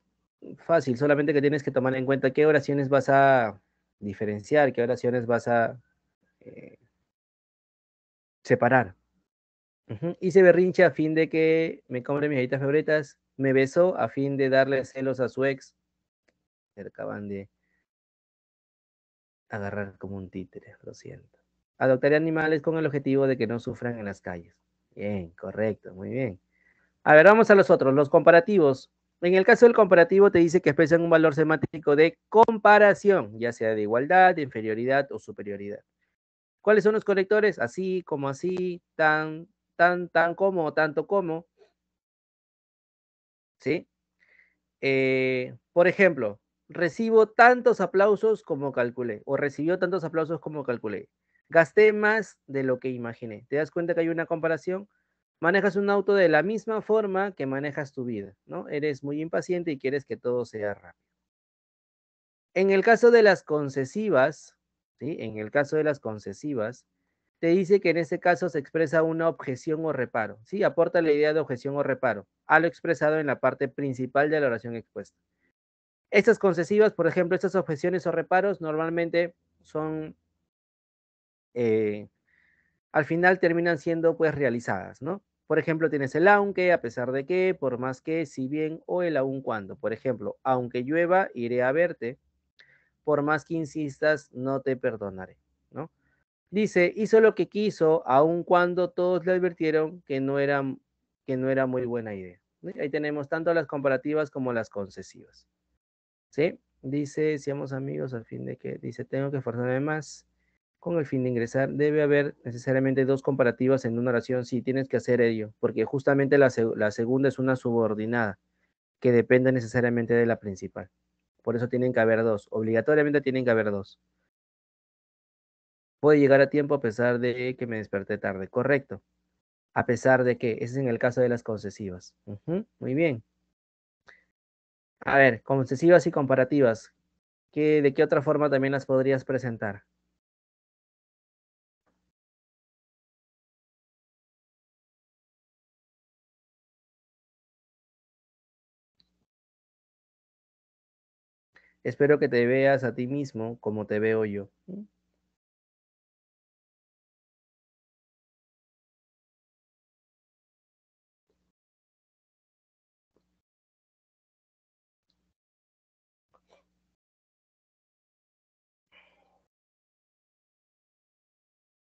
fácil, solamente que tienes que tomar en cuenta qué oraciones vas a diferenciar, qué oraciones vas a eh, separar. Ujú. Hice berrinche a fin de que me compre mis galletas favoritas. Me besó a fin de darle celos a su ex. Se acaban de agarrar como un títere, lo siento. Adoptaré animales con el objetivo de que no sufran en las calles. Bien, correcto, muy bien. A ver, vamos a los otros, los comparativos. En el caso del comparativo te dice que expresan un valor semántico de comparación, ya sea de igualdad, de inferioridad o superioridad. ¿Cuáles son los conectores? Así, tan como, tanto como, ¿sí? Por ejemplo, recibo tantos aplausos como calculé, o recibió tantos aplausos como calculé. Gasté más de lo que imaginé. ¿Te das cuenta que hay una comparación? Manejas un auto de la misma forma que manejas tu vida, ¿no? Eres muy impaciente y quieres que todo sea rápido. En el caso de las concesivas, ¿sí? En el caso de las concesivas, te dice que en ese caso se expresa una objeción o reparo, ¿sí? Aporta la idea de objeción o reparo a lo expresado en la parte principal de la oración expuesta. Estas concesivas, por ejemplo, estas objeciones o reparos normalmente son, eh, al final terminan siendo pues realizadas, ¿no? Por ejemplo, tienes el aunque, a pesar de que, por más que, si bien o el aun cuando. Por ejemplo, aunque llueva, iré a verte, por más que insistas, no te perdonaré, ¿no? Dice, hizo lo que quiso, aun cuando todos le advirtieron que no era muy buena idea. ¿Sí? Ahí tenemos tanto las comparativas como las concesivas. ¿Sí? Dice, seamos amigos al fin de que, dice, tengo que esforzarme más con el fin de ingresar. Debe haber necesariamente dos comparativas en una oración. Sí, tienes que hacer ello, porque justamente la segunda es una subordinada que depende necesariamente de la principal. Por eso tienen que haber dos. Obligatoriamente tienen que haber dos. Puede llegar a tiempo a pesar de que me desperté tarde. Correcto. A pesar de que, ese es en el caso de las concesivas. Muy bien. A ver, concesivas y comparativas. ¿De qué otra forma también las podrías presentar? Espero que te veas a ti mismo como te veo yo.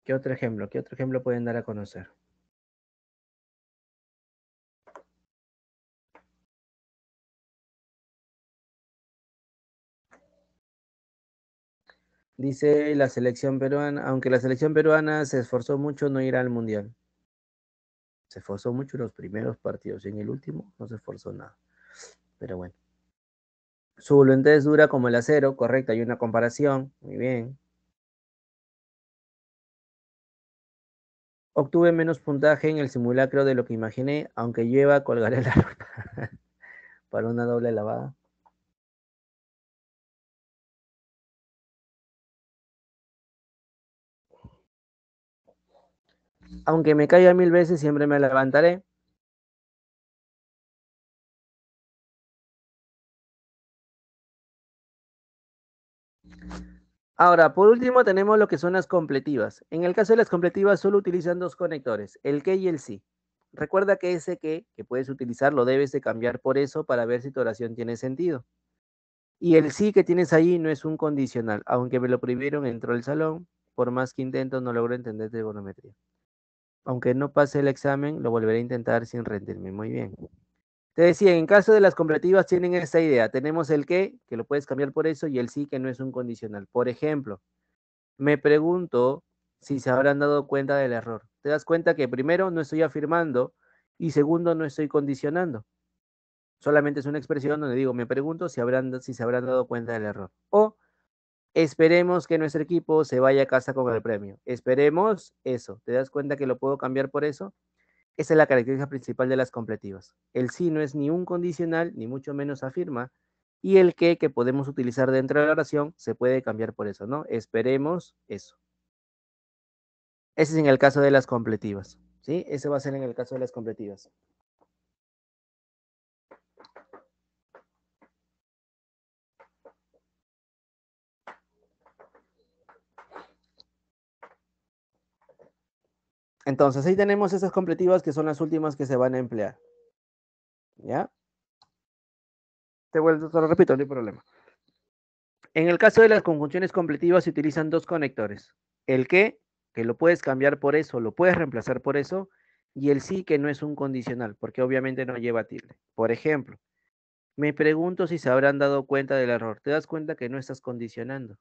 ¿Qué otro ejemplo? ¿Qué otro ejemplo pueden dar a conocer? Dice la selección peruana, aunque la selección peruana se esforzó mucho, no irá al mundial. Se esforzó mucho en los primeros partidos y en el último no se esforzó nada. Pero bueno. Su voluntad es dura como el acero, correcto, hay una comparación. Muy bien. Obtuve menos puntaje en el simulacro de lo que imaginé, aunque lleva colgaré la ropa para una doble lavada. Aunque me caiga 1000 veces, siempre me levantaré. Ahora, por último, tenemos lo que son las completivas. En el caso de las completivas, solo utilizan dos conectores, el que y el sí. Recuerda que ese que puedes utilizar, lo debes de cambiar por eso para ver si tu oración tiene sentido. Y el sí que tienes ahí no es un condicional. Aunque me lo prohibieron, entró al salón. Por más que intento, no logro entender trigonometría. Aunque no pase el examen, lo volveré a intentar sin rendirme. Muy bien. Te decía, en caso de las completivas tienen esta idea. Tenemos el que lo puedes cambiar por eso, y el sí, que no es un condicional. Por ejemplo, me pregunto si se habrán dado cuenta del error. Te das cuenta que primero no estoy afirmando y segundo no estoy condicionando. Solamente es una expresión donde digo, me pregunto si se habrán dado cuenta del error. O esperemos que nuestro equipo se vaya a casa con el premio. Esperemos eso. ¿Te das cuenta que lo puedo cambiar por eso? Esa es la característica principal de las completivas. El sí no es ni un condicional, ni mucho menos afirma. Y el que podemos utilizar dentro de la oración se puede cambiar por eso, ¿no? Esperemos eso. Ese es en el caso de las completivas, ¿sí? Ese va a ser en el caso de las completivas. Entonces, ahí tenemos esas completivas que son las últimas que se van a emplear. ¿Ya? Te lo repito, no hay problema. En el caso de las conjunciones completivas se utilizan dos conectores. El que lo puedes cambiar por eso, lo puedes reemplazar por eso, y el sí, que no es un condicional, porque obviamente no lleva tilde. Por ejemplo, me pregunto si se habrán dado cuenta del error. Te das cuenta que no estás condicionando.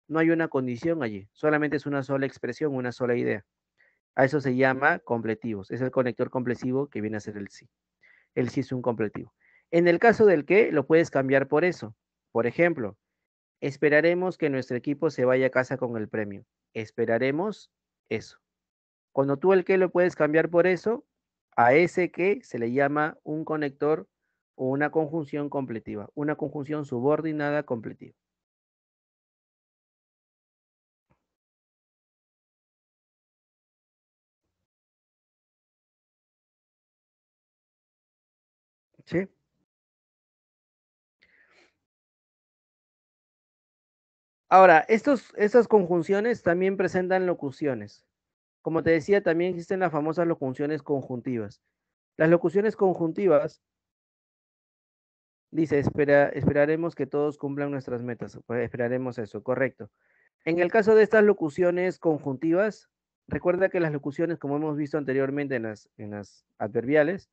No hay una condición allí, solamente es una sola expresión, una sola idea. A eso se llama completivos. Es el conector completivo que viene a ser el sí. El sí es un completivo. En el caso del que, lo puedes cambiar por eso. Por ejemplo, esperaremos que nuestro equipo se vaya a casa con el premio. Esperaremos eso. Cuando tú el que lo puedes cambiar por eso, a ese que se le llama un conector o una conjunción completiva, una conjunción subordinada completiva. ¿Sí? Ahora, estas conjunciones también presentan locuciones. Como te decía, también existen las famosas locuciones conjuntivas. Las locuciones conjuntivas, dice, esperaremos que todos cumplan nuestras metas. Pues esperaremos eso, correcto. En el caso de estas locuciones conjuntivas, recuerda que las locuciones, como hemos visto anteriormente en las adverbiales,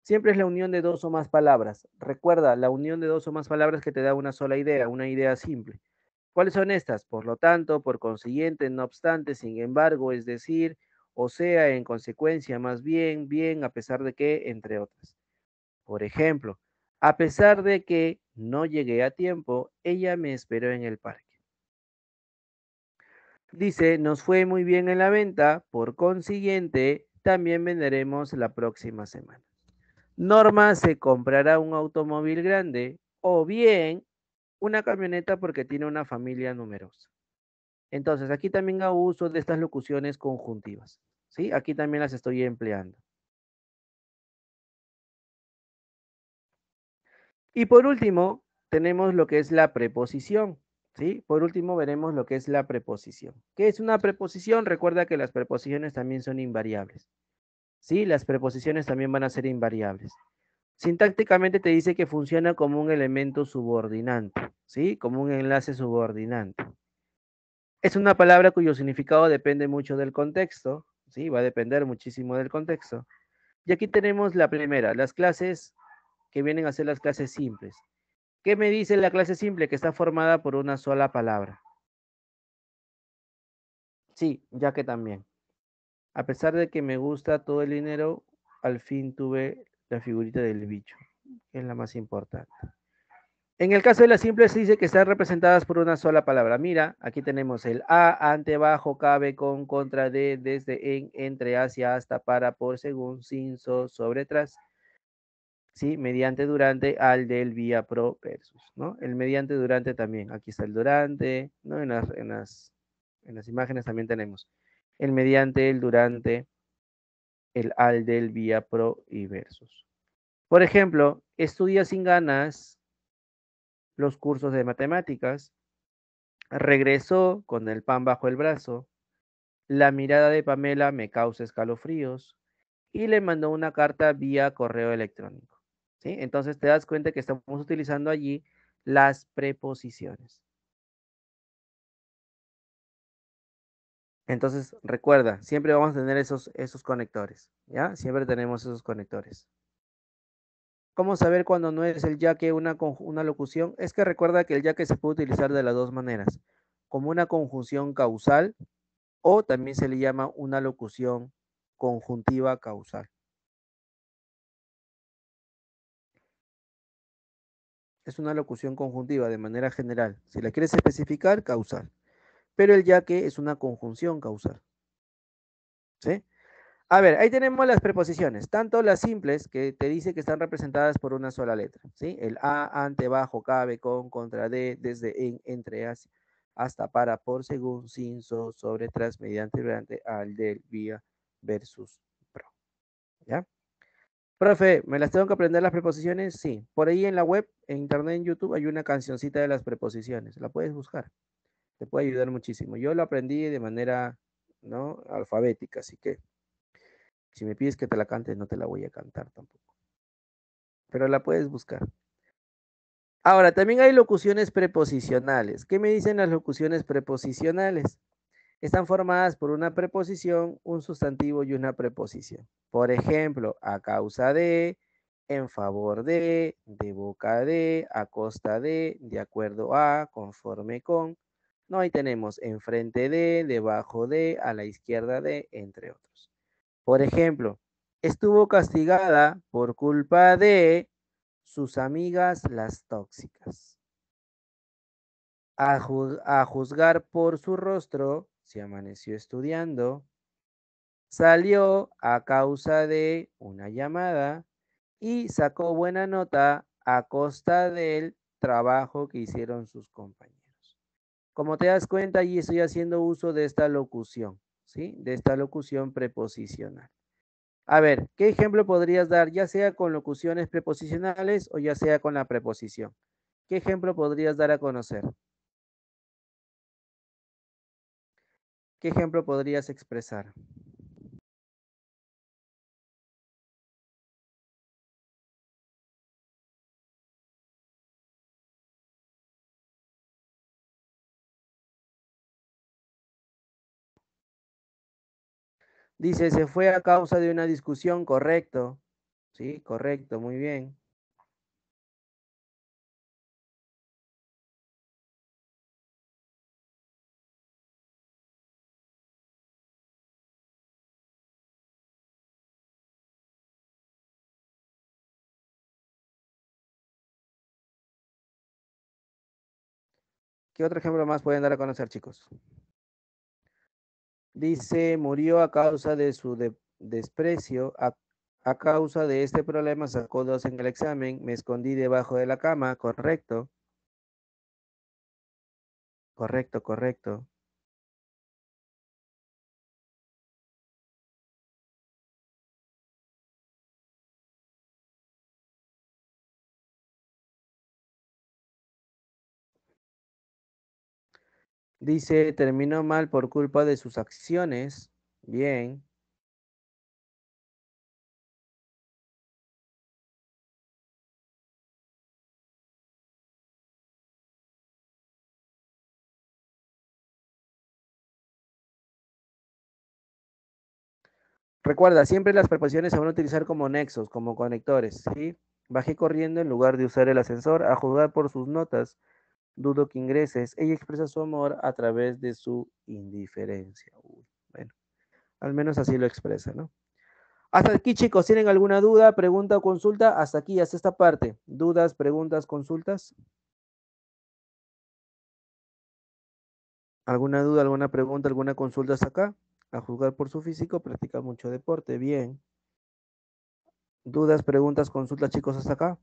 siempre es la unión de dos o más palabras. Recuerda, la unión de dos o más palabras que te da una sola idea, una idea simple. ¿Cuáles son estas? Por lo tanto, por consiguiente, no obstante, sin embargo, es decir, o sea, en consecuencia, más bien, bien, a pesar de que, entre otras. Por ejemplo, a pesar de que no llegué a tiempo, ella me esperó en el parque. Dice, nos fue muy bien en la venta, por consiguiente, también venderemos la próxima semana. Norma se comprará un automóvil grande o bien una camioneta porque tiene una familia numerosa. Entonces, aquí también hago uso de estas locuciones conjuntivas. ¿Sí? Aquí también las estoy empleando. Y por último, tenemos lo que es la preposición. ¿Sí? Por último, veremos lo que es la preposición. ¿Qué es una preposición? Recuerda que las preposiciones también son invariables. ¿Sí? Las preposiciones también van a ser invariables. Sintácticamente te dice que funciona como un elemento subordinante, ¿sí? Como un enlace subordinante. Es una palabra cuyo significado depende mucho del contexto, ¿sí? Va a depender muchísimo del contexto. Y aquí tenemos la primera, las clases que vienen a ser las clases simples. ¿Qué me dice la clase simple? Que está formada por una sola palabra. Sí, ya que también. A pesar de que me gusta todo el dinero, al fin tuve la figurita del bicho, que es la más importante. En el caso de las simples se dice que están representadas por una sola palabra. Mira, aquí tenemos el a, ante, bajo, cabe, con, contra, de, desde, en, entre, hacia, hasta, para, por, según, sin, so, sobre, tras. ¿Sí? Mediante, durante, al, del, vía, pro, versus, ¿no? El mediante, durante también. Aquí está el durante, ¿no? En las imágenes también tenemos el mediante, el durante, el al, del, vía, pro y versus. Por ejemplo, estudia sin ganas los cursos de matemáticas. Regresó con el pan bajo el brazo. La mirada de Pamela me causa escalofríos y le mandó una carta vía correo electrónico. ¿Sí? Entonces te das cuenta que estamos utilizando allí las preposiciones. Entonces recuerda, siempre vamos a tener esos conectores. ¿Ya? Siempre tenemos esos conectores. ¿Cómo saber cuando no es el ya que una locución? Es que recuerda que el ya que se puede utilizar de las dos maneras, como una conjunción causal o también se le llama una locución conjuntiva causal. Es una locución conjuntiva de manera general. Si la quieres especificar, causal. Pero el ya que es una conjunción causal. ¿Sí? A ver, ahí tenemos las preposiciones, tanto las simples, que te dice que están representadas por una sola letra, ¿sí? El a, ante, bajo, cabe, con, contra, de, desde, en, entre, hacia, hasta, para, por, según, sin, so, sobre, tras, mediante, durante, al, del, vía, versus, pro, ¿ya? Profe, ¿me las tengo que aprender las preposiciones? Sí. Por ahí en la web, en internet, en YouTube, hay una cancioncita de las preposiciones. La puedes buscar. Te puede ayudar muchísimo. Yo lo aprendí de manera, ¿no? Alfabética, así que si me pides que te la cante, no te la voy a cantar tampoco. Pero la puedes buscar. Ahora, también hay locuciones preposicionales. ¿Qué me dicen las locuciones preposicionales? Están formadas por una preposición, un sustantivo y una preposición. Por ejemplo, a causa de, en favor de boca de, a costa de acuerdo a, conforme con. No, ahí tenemos enfrente de, debajo de, a la izquierda de, entre otros. Por ejemplo, estuvo castigada por culpa de sus amigas las tóxicas. A juzgar por su rostro, se amaneció estudiando. Salió a causa de una llamada y sacó buena nota a costa del trabajo que hicieron sus compañeros. Como te das cuenta, allí estoy haciendo uso de esta locución, ¿sí? De esta locución preposicional. A ver, ¿qué ejemplo podrías dar, ya sea con locuciones preposicionales o ya sea con la preposición? ¿Qué ejemplo podrías dar a conocer? ¿Qué ejemplo podrías expresar? Dice, se fue a causa de una discusión, correcto. Sí, correcto, muy bien. ¿Qué otro ejemplo más pueden dar a conocer, chicos? Dice, murió a causa de su desprecio. A causa de este problema sacó 2 en el examen. Me escondí debajo de la cama. Correcto. Correcto, correcto. Dice, terminó mal por culpa de sus acciones. Bien. Recuerda, siempre las preposiciones se van a utilizar como nexos, como conectores, ¿sí? Bajé corriendo en lugar de usar el ascensor a jugar por sus notas. Dudo que ingreses. Ella expresa su amor a través de su indiferencia. Uy, bueno, al menos así lo expresa, ¿no? Hasta aquí, chicos, ¿tienen alguna duda, pregunta o consulta? Hasta aquí, hasta esta parte. ¿Dudas, preguntas, consultas? ¿Alguna duda, alguna pregunta, alguna consulta hasta acá? A juzgar por su físico, practica mucho deporte. Bien. ¿Dudas, preguntas, consultas, chicos, hasta acá?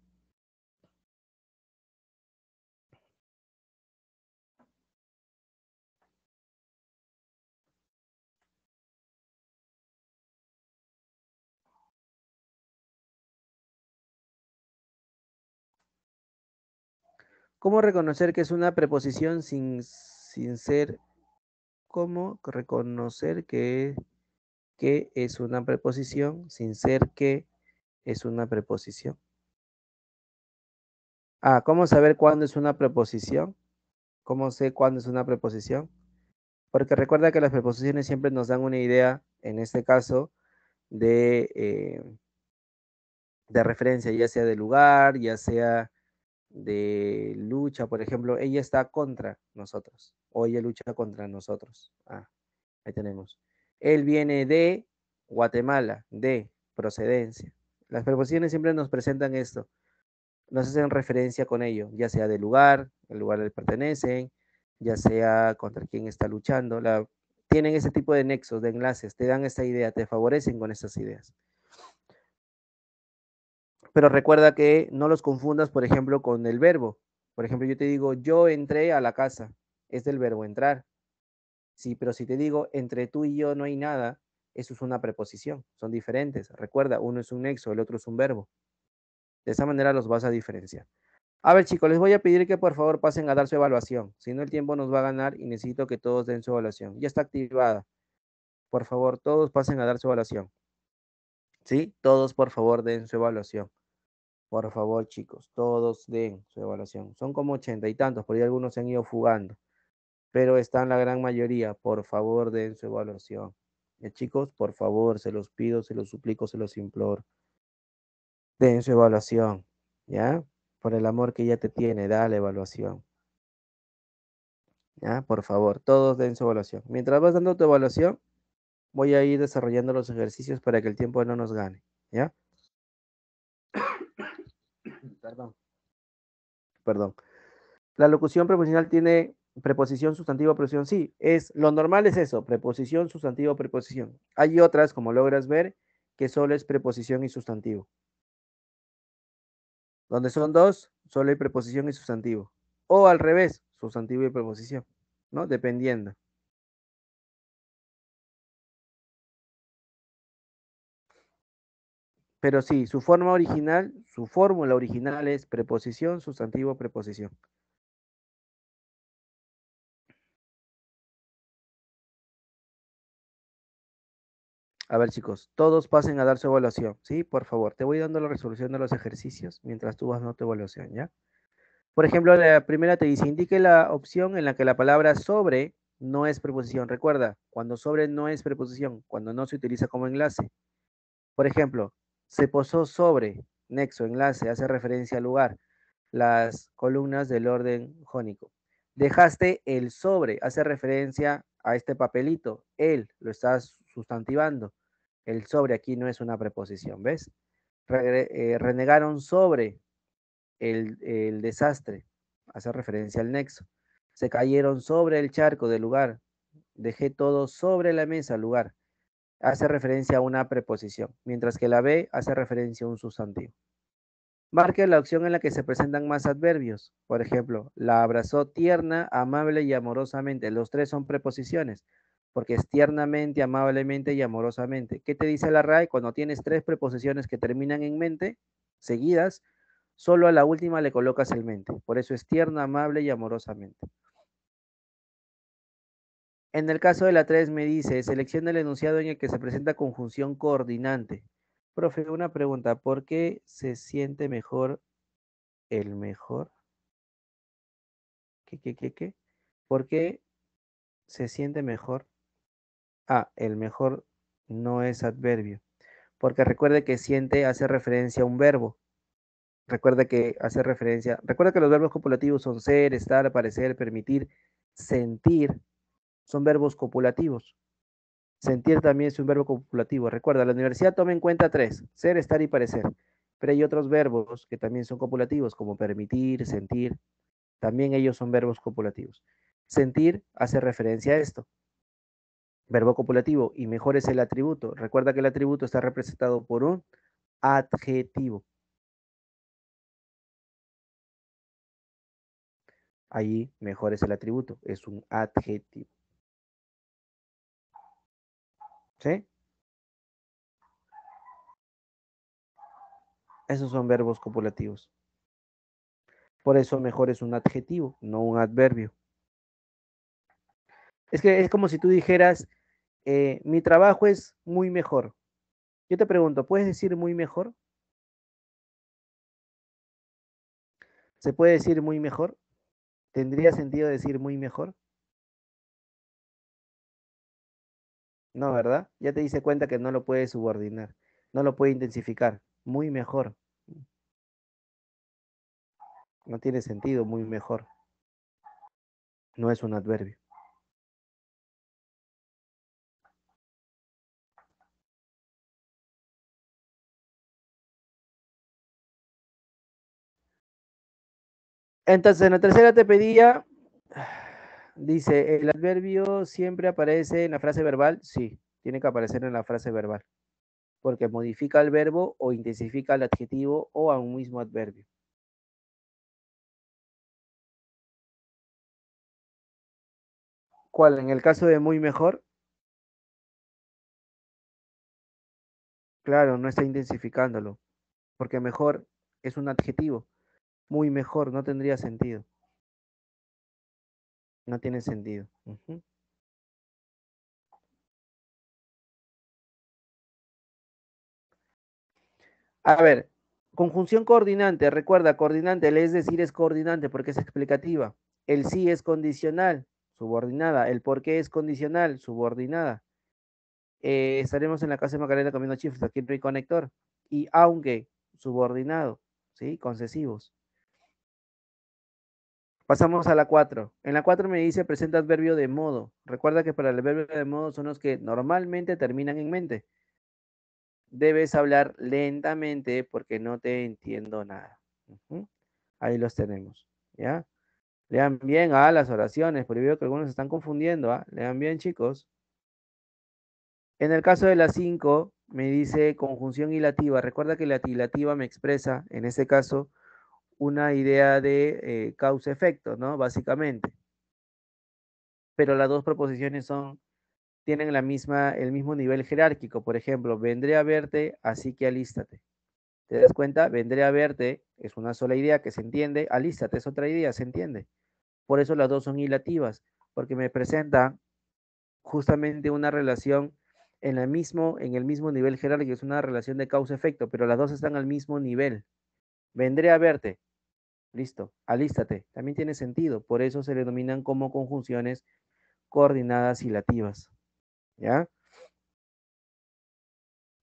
¿Cómo reconocer que es una preposición sin ser? ¿Cómo reconocer que es una preposición sin ser que es una preposición? Ah, ¿cómo saber cuándo es una preposición? ¿Cómo sé cuándo es una preposición? Porque recuerda que las preposiciones siempre nos dan una idea, en este caso, de referencia, ya sea de lugar, ya sea de lucha. Por ejemplo, ella está contra nosotros o ella lucha contra nosotros. Ah, ahí tenemos. Él viene de Guatemala, de procedencia. Las preposiciones siempre nos presentan esto, nos hacen referencia con ello, ya sea del lugar, el lugar al que pertenecen, ya sea contra quién está luchando. Tienen ese tipo de nexos, de enlaces, te dan esta idea, te favorecen con estas ideas. Pero recuerda que no los confundas, por ejemplo, con el verbo. Por ejemplo, yo te digo, yo entré a la casa, es del verbo entrar. Sí, pero si te digo, entre tú y yo no hay nada, eso es una preposición, son diferentes. Recuerda, uno es un nexo, el otro es un verbo. De esa manera los vas a diferenciar. A ver, chicos, les voy a pedir que por favor pasen a dar su evaluación. Si no, el tiempo nos va a ganar y necesito que todos den su evaluación. Ya está activada. Por favor, todos pasen a dar su evaluación. ¿Sí? Todos, por favor, den su evaluación. Por favor, chicos, todos den su evaluación. Son como 80 y tantos, por ahí algunos se han ido fugando, pero están la gran mayoría. Por favor, den su evaluación. Chicos, por favor, se los pido, se los suplico, se los imploro. Den su evaluación, ¿ya? Por el amor que ella te tiene, da la evaluación. ¿Ya? Por favor, todos den su evaluación. Mientras vas dando tu evaluación, voy a ir desarrollando los ejercicios para que el tiempo no nos gane. ¿Ya? Perdón. Perdón. La locución preposicional tiene preposición, sustantivo, preposición. Sí, lo normal es eso, preposición, sustantivo, preposición. Hay otras, como logras ver, que solo es preposición y sustantivo. Donde son dos, solo hay preposición y sustantivo. O al revés, sustantivo y preposición, ¿no? Dependiendo. Pero sí, su fórmula original es preposición, sustantivo, preposición. A ver, chicos, todos pasen a dar su evaluación, ¿sí? Por favor, te voy dando la resolución de los ejercicios mientras tú vas dando tu evaluación, ¿ya? Por ejemplo, la primera te dice, indique la opción en la que la palabra sobre no es preposición. Recuerda, cuando sobre no es preposición, cuando no se utiliza como enlace. Por ejemplo, se posó sobre, nexo, enlace, hace referencia al lugar, las columnas del orden jónico. Dejaste el sobre, hace referencia a este papelito, el, lo estás sustantivando. El sobre aquí no es una preposición, ¿ves? Renegaron sobre el desastre, hace referencia al nexo. Se cayeron sobre el charco del lugar. Dejé todo sobre la mesa, lugar. Hace referencia a una preposición, mientras que la B hace referencia a un sustantivo. Marque la opción en la que se presentan más adverbios. Por ejemplo, la abrazó tierna, amable y amorosamente. Los tres son preposiciones, porque es tiernamente, amablemente y amorosamente. ¿Qué te dice la RAE? Cuando tienes tres preposiciones que terminan en mente, seguidas, solo a la última le colocas el mente. Por eso es tierna, amable y amorosamente. En el caso de la 3 me dice, selecciona el enunciado en el que se presenta conjunción coordinante. Profe, una pregunta, ¿por qué se siente mejor el mejor? ¿Qué? ¿Por qué se siente mejor? Ah, el mejor no es adverbio. Porque recuerde que siente hace referencia a un verbo. Recuerda que hace referencia, recuerda que los verbos copulativos son ser, estar, parecer, permitir, sentir. Son verbos copulativos. Sentir también es un verbo copulativo. Recuerda, la universidad toma en cuenta tres, ser, estar y parecer. Pero hay otros verbos que también son copulativos, como permitir, sentir. También ellos son verbos copulativos. Sentir hace referencia a esto. Verbo copulativo y mejor es el atributo. Recuerda que el atributo está representado por un adjetivo. Allí mejor es el atributo, es un adjetivo. ¿Sí? Esos son verbos copulativos. Por eso mejor es un adjetivo, no un adverbio. Es que es como si tú dijeras, mi trabajo es muy mejor. Yo te pregunto, ¿puedes decir muy mejor? ¿Se puede decir muy mejor? ¿Tendría sentido decir muy mejor? No, ¿verdad? Ya te dice cuenta que no lo puede subordinar, no lo puede intensificar. Muy mejor. No tiene sentido, muy mejor. No es un adverbio. Entonces, en la tercera te pedía, dice, ¿el adverbio siempre aparece en la frase verbal? Sí, tiene que aparecer en la frase verbal, porque modifica el verbo o intensifica el adjetivo o a un mismo adverbio. ¿Cuál? En el caso de muy mejor, claro, no está intensificándolo, porque mejor es un adjetivo. Muy mejor, no tendría sentido. No tiene sentido. Ujú. A ver, conjunción coordinante, recuerda, coordinante, el es decir es coordinante porque es explicativa. El sí es condicional, subordinada. El por qué es condicional, subordinada. Estaremos en la casa de Macarena comiendo chifres aquí en Conector. Y aunque, subordinado, ¿sí? Concesivos. Pasamos a la 4. En la 4 me dice presenta adverbio de modo. Recuerda que para el adverbio de modo son los que normalmente terminan en mente. Debes hablar lentamente porque no te entiendo nada. Ujú. Ahí los tenemos, ¿ya? Lean bien las oraciones, porque veo que algunos se están confundiendo, ¿ah? Lean bien, chicos. En el caso de la 5, me dice conjunción ilativa. Recuerda que la ilativa me expresa, en este caso, una idea de causa-efecto, ¿no? Básicamente. Pero las dos proposiciones tienen el mismo nivel jerárquico. Por ejemplo, vendré a verte, así que alístate. ¿Te das cuenta? Vendré a verte, es una sola idea que se entiende, alístate es otra idea, se entiende. Por eso las dos son ilativas, porque me presentan justamente una relación en el mismo nivel jerárquico, es una relación de causa-efecto, pero las dos están al mismo nivel. Vendré a verte, listo, alístate, también tiene sentido, por eso se denominan como conjunciones coordinadas ilativas, ¿ya?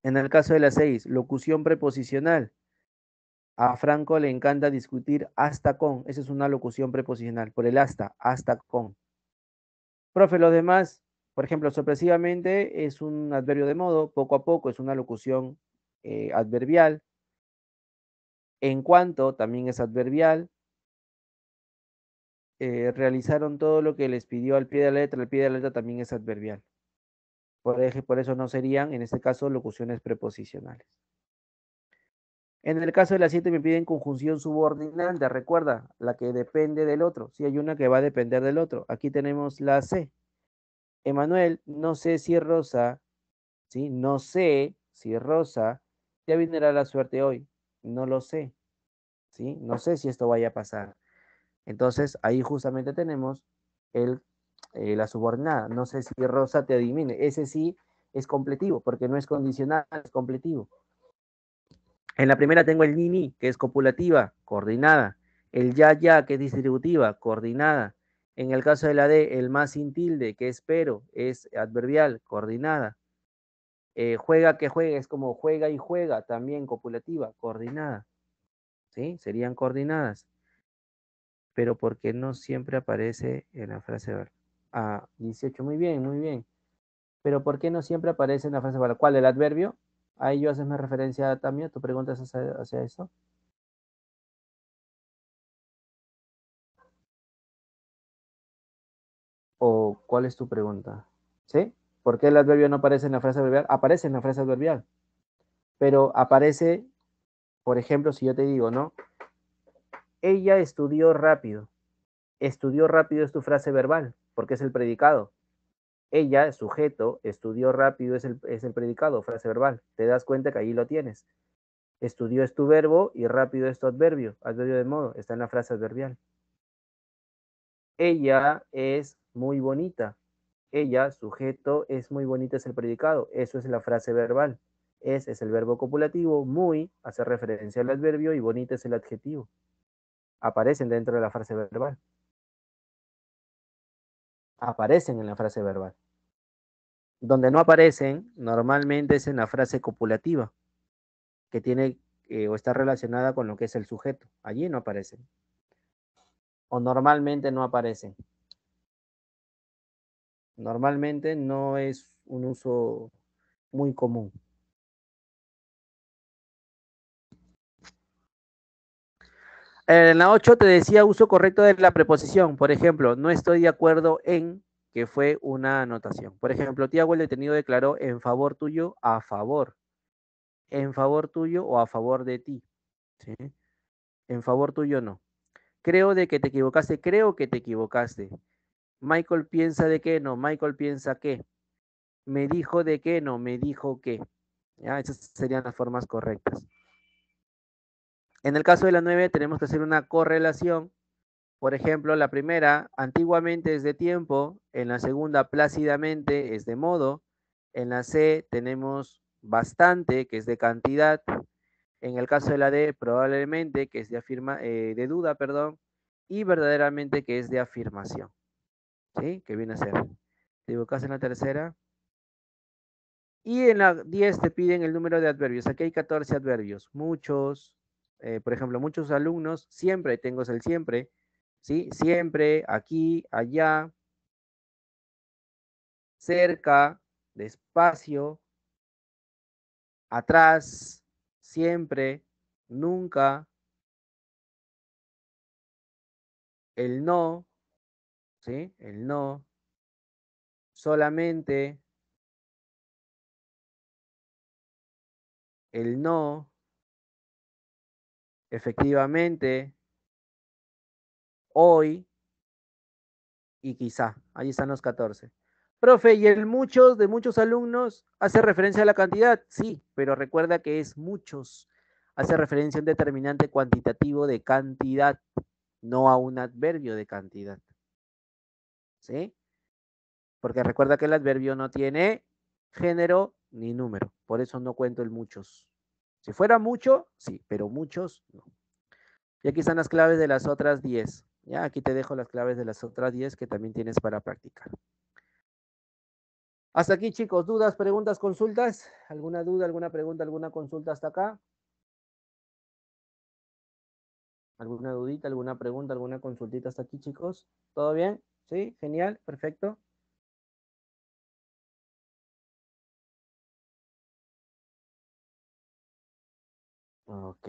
En el caso de la 6, locución preposicional. A Franco le encanta discutir hasta con. Esa es una locución preposicional, por el hasta con. Profe, los demás, por ejemplo, sorpresivamente es un adverbio de modo, poco a poco es una locución adverbial. En cuanto, también es adverbial. Realizaron todo lo que les pidió al pie de la letra, el pie de la letra también es adverbial. Por eso no serían, en este caso, locuciones preposicionales. En el caso de la 7 me piden conjunción subordinante, recuerda, la que depende del otro. Si hay una que va a depender del otro. Aquí tenemos la C. Emanuel, no sé si Rosa, ¿sí? No sé si Rosa te vendrá la suerte hoy. No lo sé, ¿sí? No sé si esto vaya a pasar. Entonces, ahí justamente tenemos la subordinada. No sé si Rosa te adivine. Ese sí es completivo, porque no es condicional, es completivo. En la primera tengo el ni, que es copulativa, coordinada. El ya, que es distributiva, coordinada. En el caso de la D, el más sin tilde, que es pero, es adverbial, coordinada. Juega, que juega, es como juega y juega, también copulativa, coordinada. ¿Sí? Serían coordinadas. Pero ¿por qué no siempre aparece en la frase verbal? Ah, 18, muy bien, muy bien. Pero ¿por qué no siempre aparece en la frase verbal? ¿Cuál? ¿El adverbio? Ahí yo haces referencia también. ¿Tu pregunta es hacia eso? ¿O cuál es tu pregunta? ¿Sí? ¿Por qué el adverbio no aparece en la frase adverbial? Aparece en la frase adverbial. Pero aparece, por ejemplo, si yo te digo, ¿no? Ella estudió rápido. Estudió rápido es tu frase verbal, porque es el predicado. Ella, sujeto, estudió rápido es el predicado, frase verbal. Te das cuenta que ahí lo tienes. Estudió es tu verbo y rápido es tu adverbio de modo, está en la frase adverbial. Ella es muy bonita. Ella, sujeto, es muy bonita es el predicado. Eso es la frase verbal. Es el verbo copulativo, muy hace referencia al adverbio y bonita es el adjetivo. Aparecen dentro de la frase verbal. Aparecen en la frase verbal. Donde no aparecen, normalmente es en la frase copulativa, que tiene o está relacionada con lo que es el sujeto. Allí no aparecen. O normalmente no aparecen. Normalmente no es un uso muy común. En la 8 te decía uso correcto de la preposición. Por ejemplo, no estoy de acuerdo en, que fue una anotación. Por ejemplo, Tiago el detenido declaró en favor tuyo, a favor. En favor tuyo o a favor de ti. ¿Sí? En favor tuyo no. Creo de que te equivocaste, creo que te equivocaste. Michael piensa de que no, Michael piensa que. Me dijo de que no, me dijo que. ¿Ya? Esas serían las formas correctas. En el caso de la 9 tenemos que hacer una correlación. Por ejemplo, la primera, antiguamente es de tiempo, en la segunda, plácidamente es de modo, en la C tenemos bastante, que es de cantidad, en el caso de la D, probablemente, que es de duda, perdón, y verdaderamente, que es de afirmación, ¿sí? Que viene a ser. ¿Te equivocas en la tercera? Y en la 10 te piden el número de adverbios. Aquí hay 14 adverbios. Muchos, por ejemplo, muchos alumnos, siempre, tengo el siempre, ¿sí? Siempre, aquí, allá, cerca, despacio, atrás, siempre, nunca, el no, ¿sí? El no, solamente, el no, efectivamente, hoy y quizá. Ahí están los 14. Profe, ¿y el muchos de muchos alumnos hace referencia a la cantidad? Sí, pero recuerda que es muchos. Hace referencia a un determinante cuantitativo de cantidad, no a un adverbio de cantidad. ¿Sí? Porque recuerda que el adverbio no tiene género ni número. Por eso no cuento el muchos. Si fuera mucho, sí, pero muchos no. Y aquí están las claves de las otras 10. Ya, aquí te dejo las claves de las otras 10 que también tienes para practicar. Hasta aquí, chicos, dudas, preguntas, consultas. ¿Alguna duda, alguna pregunta, alguna consulta hasta acá? ¿Alguna dudita, alguna pregunta, alguna consultita hasta aquí, chicos? ¿Todo bien? ¿Sí? Genial, perfecto. Ok.